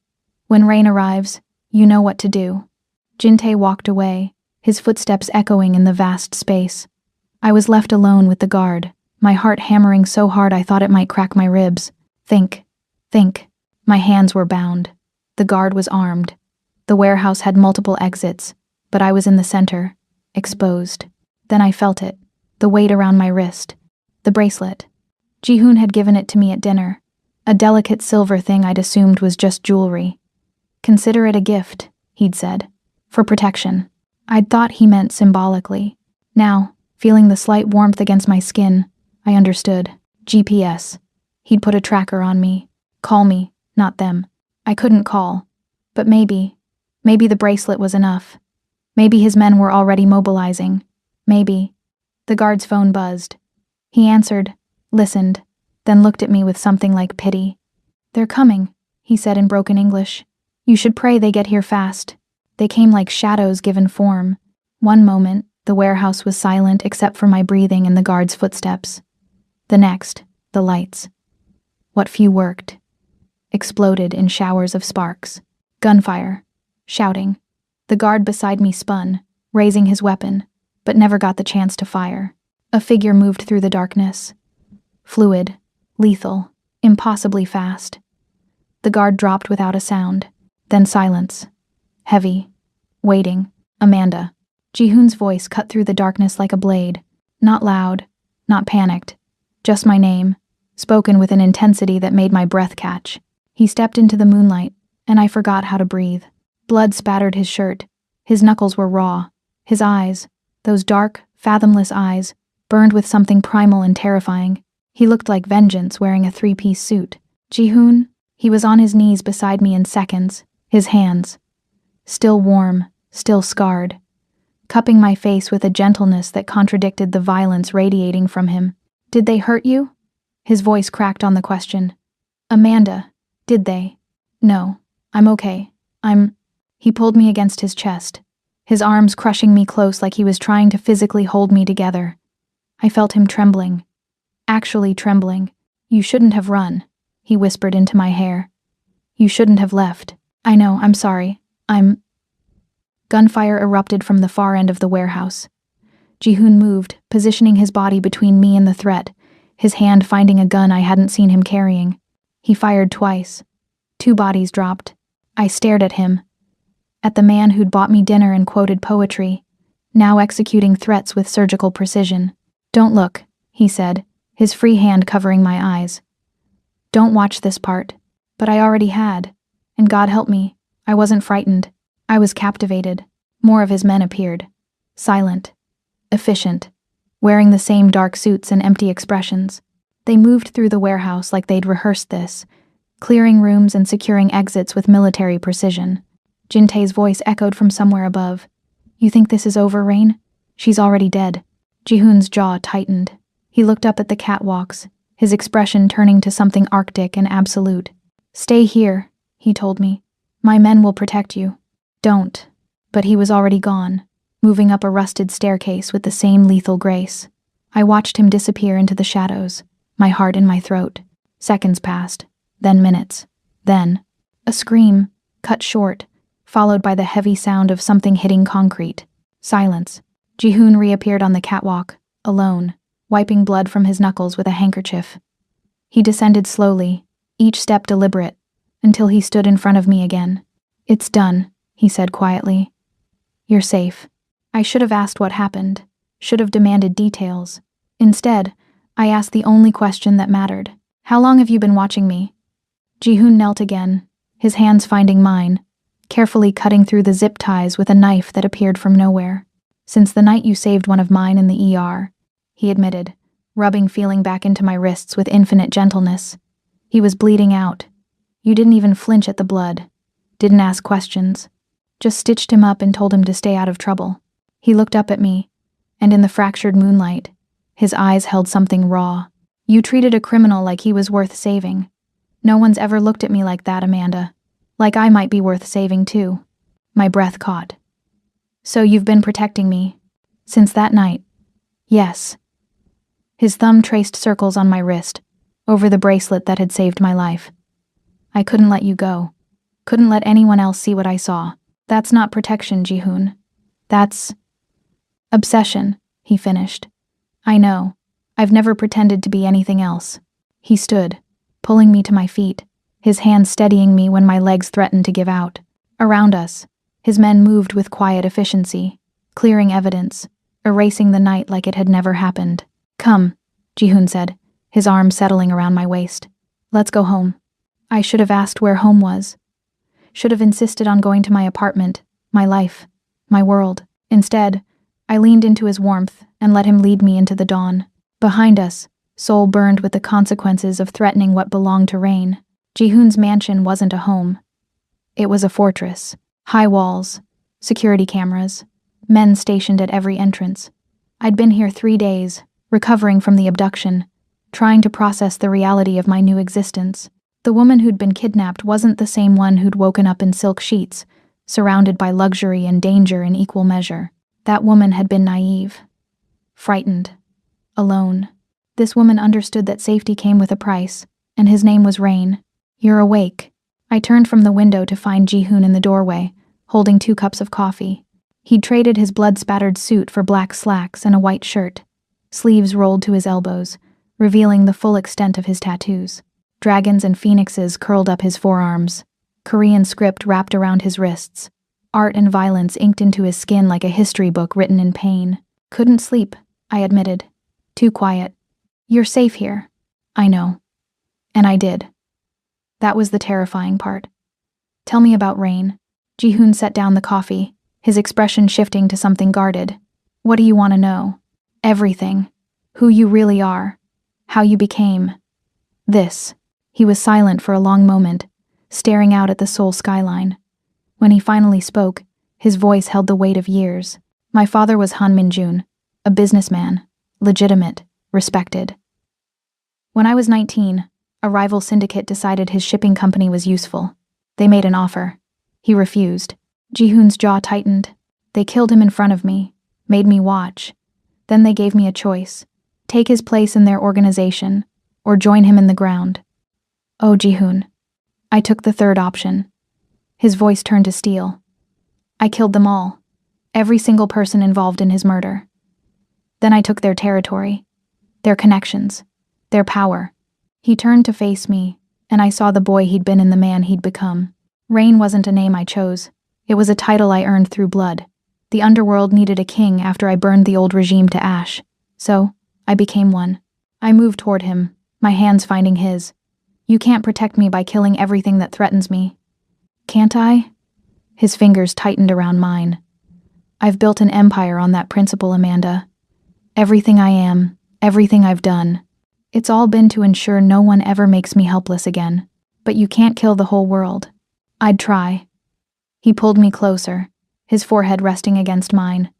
When Rain arrives, you know what to do. Jin-tae walked away, his footsteps echoing in the vast space. I was left alone with the guard, my heart hammering so hard I thought it might crack my ribs. Think. My hands were bound. The guard was armed. The warehouse had multiple exits, but I was in the center, exposed. Then I felt it, the weight around my wrist. The bracelet. Ji-hoon had given it to me at dinner, a delicate silver thing I'd assumed was just jewelry. Consider it a gift, he'd said, for protection. I'd thought he meant symbolically. Now, feeling the slight warmth against my skin, I understood. GPS. He'd put a tracker on me. Call me, not them. I couldn't call. But maybe the bracelet was enough. Maybe his men were already mobilizing. Maybe. The guard's phone buzzed. He answered, listened, then looked at me with something like pity. They're coming, he said in broken English. You should pray they get here fast. They came like shadows given form. One moment, the warehouse was silent except for my breathing and the guard's footsteps. The next, the lights. What few worked. Exploded in showers of sparks. Gunfire. Shouting. The guard beside me spun, raising his weapon, but never got the chance to fire. A figure moved through the darkness. Fluid. Lethal. Impossibly fast. The guard dropped without a sound. Then silence. Heavy. Waiting. Amanda. Ji-hoon's voice cut through the darkness like a blade. Not loud. Not panicked. Just my name. Spoken with an intensity that made my breath catch. He stepped into the moonlight, and I forgot how to breathe. Blood spattered his shirt. His knuckles were raw. His eyes, those dark, fathomless eyes, burned with something primal and terrifying. He looked like vengeance wearing a three-piece suit. Ji-hoon? He was on his knees beside me in seconds, his hands, still warm, still scarred, cupping my face with a gentleness that contradicted the violence radiating from him. Did they hurt you? His voice cracked on the question. Amanda, did they? No, I'm okay. He pulled me against his chest, his arms crushing me close like he was trying to physically hold me together. I felt him trembling. Actually trembling. You shouldn't have run, he whispered into my hair. You shouldn't have left. I know, I'm sorry. Gunfire erupted from the far end of the warehouse. Ji-hoon moved, positioning his body between me and the threat, his hand finding a gun I hadn't seen him carrying. He fired twice. 2 bodies dropped. I stared at him. At the man who'd bought me dinner and quoted poetry, now executing threats with surgical precision. Don't look, he said, his free hand covering my eyes. Don't watch this part. But I already had. And God help me, I wasn't frightened. I was captivated. More of his men appeared. Silent. Efficient. Wearing the same dark suits and empty expressions. They moved through the warehouse like they'd rehearsed this, clearing rooms and securing exits with military precision. Jintae's voice echoed from somewhere above. You think this is over, Rain? She's already dead. Ji-hoon's jaw tightened. He looked up at the catwalks, his expression turning to something arctic and absolute. Stay here, he told me. My men will protect you. Don't. But he was already gone, moving up a rusted staircase with the same lethal grace. I watched him disappear into the shadows, my heart in my throat. Seconds passed, then minutes, then a scream, cut short, followed by the heavy sound of something hitting concrete. Silence. Ji-hoon reappeared on the catwalk, alone, wiping blood from his knuckles with a handkerchief. He descended slowly, each step deliberate, until he stood in front of me again. It's done, he said quietly. You're safe. I should have asked what happened, should have demanded details. Instead, I asked the only question that mattered. How long have you been watching me? Ji-hoon knelt again, his hands finding mine, carefully cutting through the zip ties with a knife that appeared from nowhere. Since the night you saved one of mine in the ER, he admitted, rubbing feeling back into my wrists with infinite gentleness. He was bleeding out. You didn't even flinch at the blood. Didn't ask questions. Just stitched him up and told him to stay out of trouble. He looked up at me, and in the fractured moonlight, his eyes held something raw. You treated a criminal like he was worth saving. No one's ever looked at me like that, Amanda. Like I might be worth saving too. My breath caught. So you've been protecting me. Since that night. Yes. His thumb traced circles on my wrist, over the bracelet that had saved my life. I couldn't let you go. Couldn't let anyone else see what I saw. That's not protection, Ji-hoon. That's obsession, he finished. I know. I've never pretended to be anything else. He stood, pulling me to my feet, his hands steadying me when my legs threatened to give out. Around us, his men moved with quiet efficiency, clearing evidence, erasing the night like it had never happened. Come, Ji-hoon said, his arm settling around my waist. Let's go home. I should have asked where home was. Should have insisted on going to my apartment, my life, my world. Instead, I leaned into his warmth and let him lead me into the dawn. Behind us, soul burned with the consequences of threatening what belonged to Rain. Ji-hoon's mansion wasn't a home. It was a fortress. High walls, security cameras, men stationed at every entrance. I'd been here 3 days, recovering from the abduction, trying to process the reality of my new existence. The woman who'd been kidnapped wasn't the same one who'd woken up in silk sheets, surrounded by luxury and danger in equal measure. That woman had been naive, frightened, alone. This woman understood that safety came with a price, and his name was Rain. You're awake. I turned from the window to find Ji-hoon in the doorway, holding 2 cups of coffee. He'd traded his blood-spattered suit for black slacks and a white shirt, sleeves rolled to his elbows, revealing the full extent of his tattoos. Dragons and phoenixes curled up his forearms, Korean script wrapped around his wrists, art and violence inked into his skin like a history book written in pain. Couldn't sleep, I admitted. Too quiet. You're safe here. I know. And I did. That was the terrifying part. Tell me about Rain. Ji-hoon set down the coffee, his expression shifting to something guarded. What do you want to know? Everything. Who you really are. How you became. This. He was silent for a long moment, staring out at the Seoul skyline. When he finally spoke, his voice held the weight of years. My father was Han Min-jun, a businessman, legitimate, respected. When I was 19, a rival syndicate decided his shipping company was useful. They made an offer. He refused. Ji-hoon's jaw tightened. They killed him in front of me, made me watch. Then they gave me a choice. Take his place in their organization, or join him in the ground. Oh, Ji-hoon. I took the third option. His voice turned to steel. I killed them all. Every single person involved in his murder. Then I took their territory, their connections, their power. He turned to face me, and I saw the boy he'd been and the man he'd become. Rain wasn't a name I chose. It was a title I earned through blood. The underworld needed a king after I burned the old regime to ash. So, I became one. I moved toward him, my hands finding his. You can't protect me by killing everything that threatens me. Can't I? His fingers tightened around mine. I've built an empire on that principle, Amanda. Everything I am, everything I've done. It's all been to ensure no one ever makes me helpless again. But you can't kill the whole world. I'd try. He pulled me closer, his forehead resting against mine.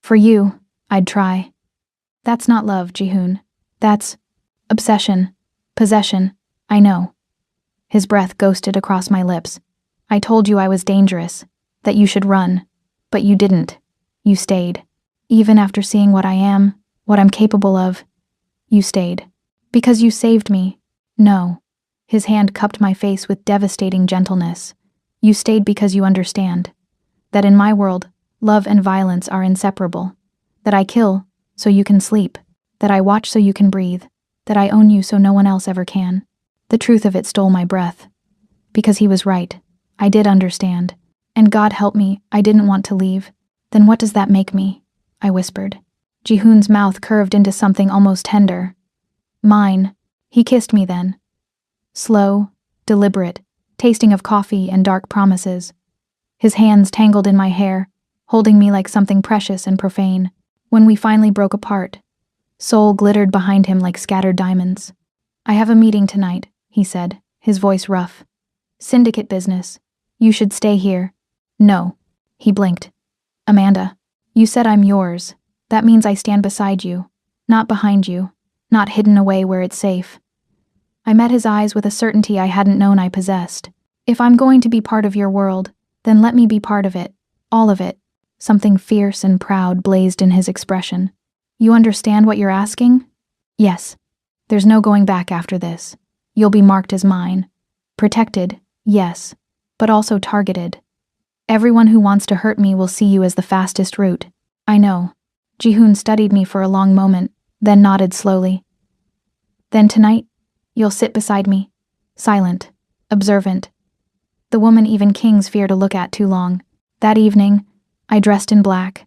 For you, I'd try. That's not love, Ji-hoon. That's obsession, possession, I know. His breath ghosted across my lips. I told you I was dangerous, that you should run. But you didn't. You stayed. Even after seeing what I am, what I'm capable of, you stayed. Because you saved me. No. His hand cupped my face with devastating gentleness. You stayed because you understand. That in my world, love and violence are inseparable. That I kill so you can sleep. That I watch so you can breathe. That I own you so no one else ever can. The truth of it stole my breath. Because he was right. I did understand. And God help me, I didn't want to leave. Then what does that make me? I whispered. Ji-hoon's mouth curved into something almost tender. Mine. He kissed me then. Slow, deliberate, tasting of coffee and dark promises. His hands tangled in my hair, holding me like something precious and profane. When we finally broke apart, Seoul glittered behind him like scattered diamonds. I have a meeting tonight, he said, his voice rough. Syndicate business. You should stay here. No. He blinked. Amanda, you said I'm yours. That means I stand beside you, not behind you, not hidden away where it's safe. I met his eyes with a certainty I hadn't known I possessed. If I'm going to be part of your world, then let me be part of it, all of it. Something fierce and proud blazed in his expression. You understand what you're asking? Yes. There's no going back after this. You'll be marked as mine. Protected, yes, but also targeted. Everyone who wants to hurt me will see you as the fastest route. I know. Ji-hoon studied me for a long moment, then nodded slowly. Then tonight, you'll sit beside me, silent, observant. The woman even kings fear to look at too long. That evening, I dressed in black.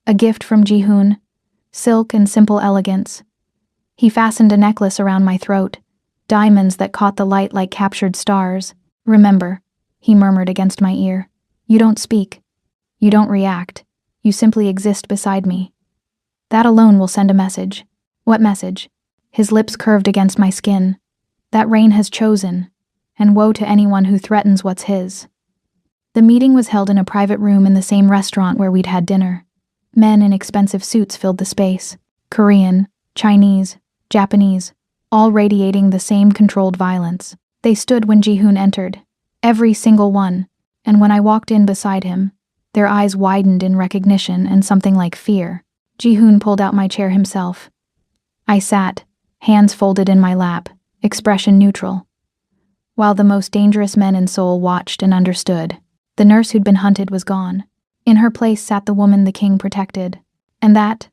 A gift from Ji-hoon, silk and simple elegance. He fastened a necklace around my throat, diamonds that caught the light like captured stars. Remember, he murmured against my ear. You don't speak. You don't react. You simply exist beside me. That alone will send a message. What message? His lips curved against my skin. That Rain has chosen, and woe to anyone who threatens what's his. The meeting was held in a private room in the same restaurant where we'd had dinner. Men in expensive suits filled the space. Korean, Chinese, Japanese, all radiating the same controlled violence. They stood when Ji-hoon entered, every single one, and when I walked in beside him, their eyes widened in recognition and something like fear. Ji-hoon pulled out my chair himself. I sat, hands folded in my lap, expression neutral. While the most dangerous men in Seoul watched and understood, the nurse who'd been hunted was gone. In her place sat the woman the king protected. And that,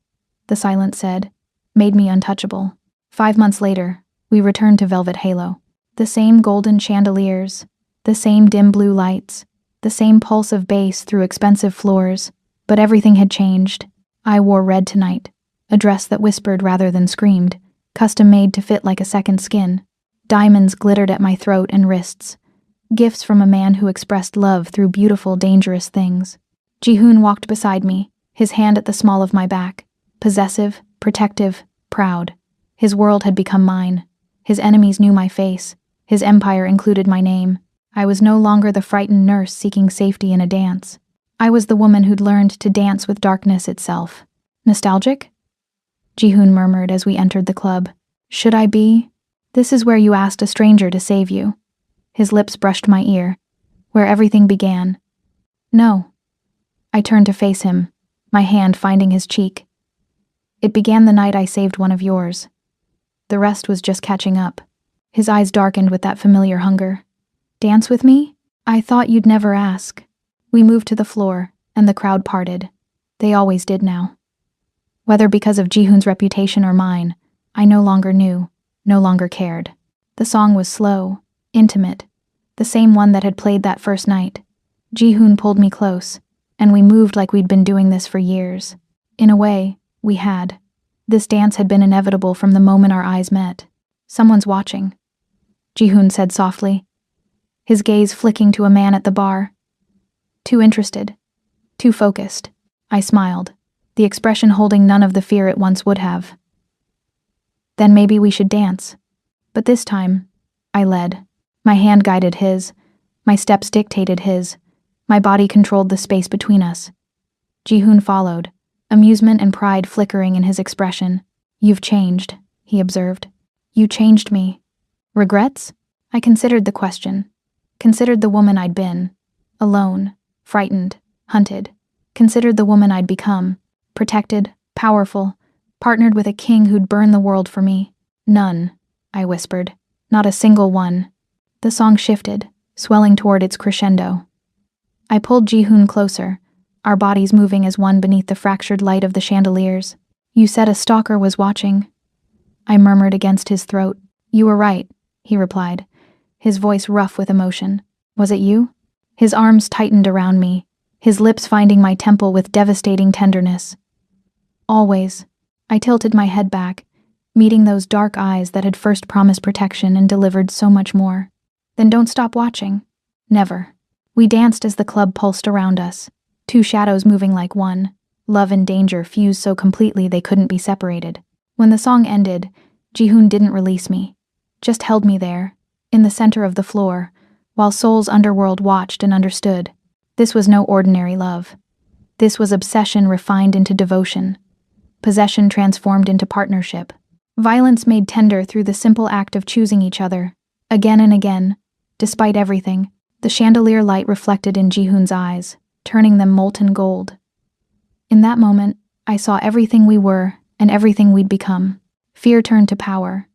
the silence said, made me untouchable. 5 months later, we returned to Velvet Halo. The same golden chandeliers, the same dim blue lights, the same pulse of bass through expensive floors, but everything had changed. I wore red tonight, a dress that whispered rather than screamed, custom-made to fit like a second skin. Diamonds glittered at my throat and wrists, Gifts from a man who expressed love through beautiful, dangerous things. Jihoon walked beside me, his hand at the small of my back. Possessive, protective, proud. His world had become mine. His enemies knew my face. His empire included my name. I was no longer the frightened nurse seeking safety in a dance. I was the woman who'd learned to dance with darkness itself. Nostalgic? Jihoon murmured as we entered the club. Should I be? This is where you asked a stranger to save you. His lips brushed my ear. Where everything began. No. I turned to face him, my hand finding his cheek. It began the night I saved one of yours. The rest was just catching up. His eyes darkened with that familiar hunger. Dance with me? I thought you'd never ask. We moved to the floor, and the crowd parted. They always did now. Whether because of Jihoon's reputation or mine, I no longer knew, no longer cared. The song was slow, intimate, the same one that had played that first night. Jihoon pulled me close, and we moved like we'd been doing this for years. In a way, we had. This dance had been inevitable from the moment our eyes met. Someone's watching, Jihoon said softly, his gaze flicking to a man at the bar. Too interested, too focused. I smiled, the expression holding none of the fear it once would have. Then maybe we should dance. But this time, I led. My hand guided his, my steps dictated his, my body controlled the space between us. Jihoon followed, amusement and pride flickering in his expression. You've changed, he observed. You changed me. Regrets? I considered the question. Considered the woman I'd been. Alone, frightened, hunted. Considered the woman I'd become. Protected, powerful, partnered with a king who'd burn the world for me. None, I whispered. Not a single one. The song shifted, swelling toward its crescendo. I pulled Jihoon closer, our bodies moving as one beneath the fractured light of the chandeliers. You said a stalker was watching. I murmured against his throat. You were right, he replied, his voice rough with emotion. Was it you? His arms tightened around me, his lips finding my temple with devastating tenderness. Always. I tilted my head back, meeting those dark eyes that had first promised protection and delivered so much more. Then don't stop watching. Never. We danced as the club pulsed around us, two shadows moving like one, love and danger fused so completely they couldn't be separated. When the song ended, Jihoon didn't release me, just held me there, in the center of the floor, while Seoul's underworld watched and understood. This was no ordinary love. This was obsession refined into devotion, possession transformed into partnership, violence made tender through the simple act of choosing each other, again and again, despite everything. The chandelier light reflected in Jihoon's eyes, turning them molten gold. In that moment, I saw everything we were and everything we'd become. Fear turned to power,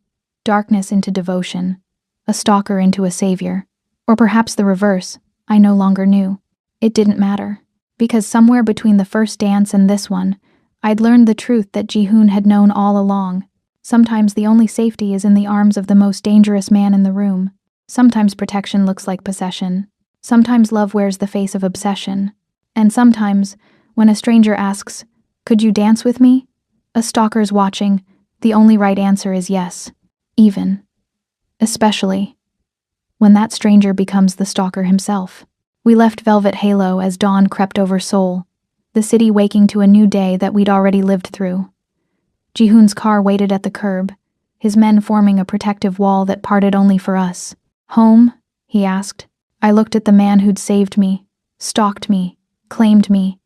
darkness into devotion, a stalker into a savior, or perhaps the reverse. I no longer knew. It didn't matter, because somewhere between the first dance and this one, I'd learned the truth that Jihoon had known all along. Sometimes the only safety is in the arms of the most dangerous man in the room. Sometimes protection looks like possession. Sometimes love wears the face of obsession. And sometimes, when a stranger asks, "Could you dance with me?" A stalker's watching, the only right answer is yes. Even. Especially when that stranger becomes the stalker himself. We left Velvet Halo as dawn crept over Seoul, the city waking to a new day that we'd already lived through. Jihoon's car waited at the curb, his men forming a protective wall that parted only for us. Home? He asked. I looked at the man who'd saved me, stalked me, claimed me,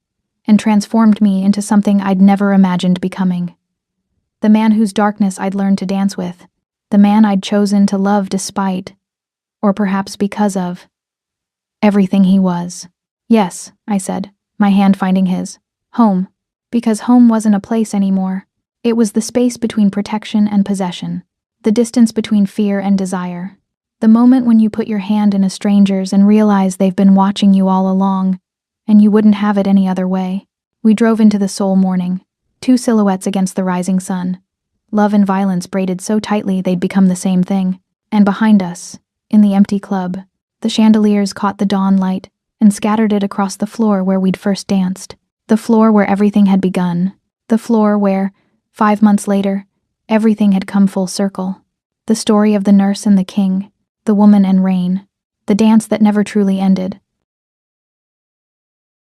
and transformed me into something I'd never imagined becoming. The man whose darkness I'd learned to dance with. The man I'd chosen to love despite, or perhaps because of, everything he was. Yes, I said, my hand finding his. Home. Because home wasn't a place anymore. It was the space between protection and possession. The distance between fear and desire. The moment when you put your hand in a stranger's and realize they've been watching you all along, and you wouldn't have it any other way. We drove into the Seoul morning, two silhouettes against the rising sun. Love and violence braided so tightly they'd become the same thing. And behind us, in the empty club, the chandeliers caught the dawn light and scattered it across the floor where we'd first danced. The floor where everything had begun. The floor where, 5 months later, everything had come full circle. The story of the nurse and the king, the woman and rain. the dance that never truly ended.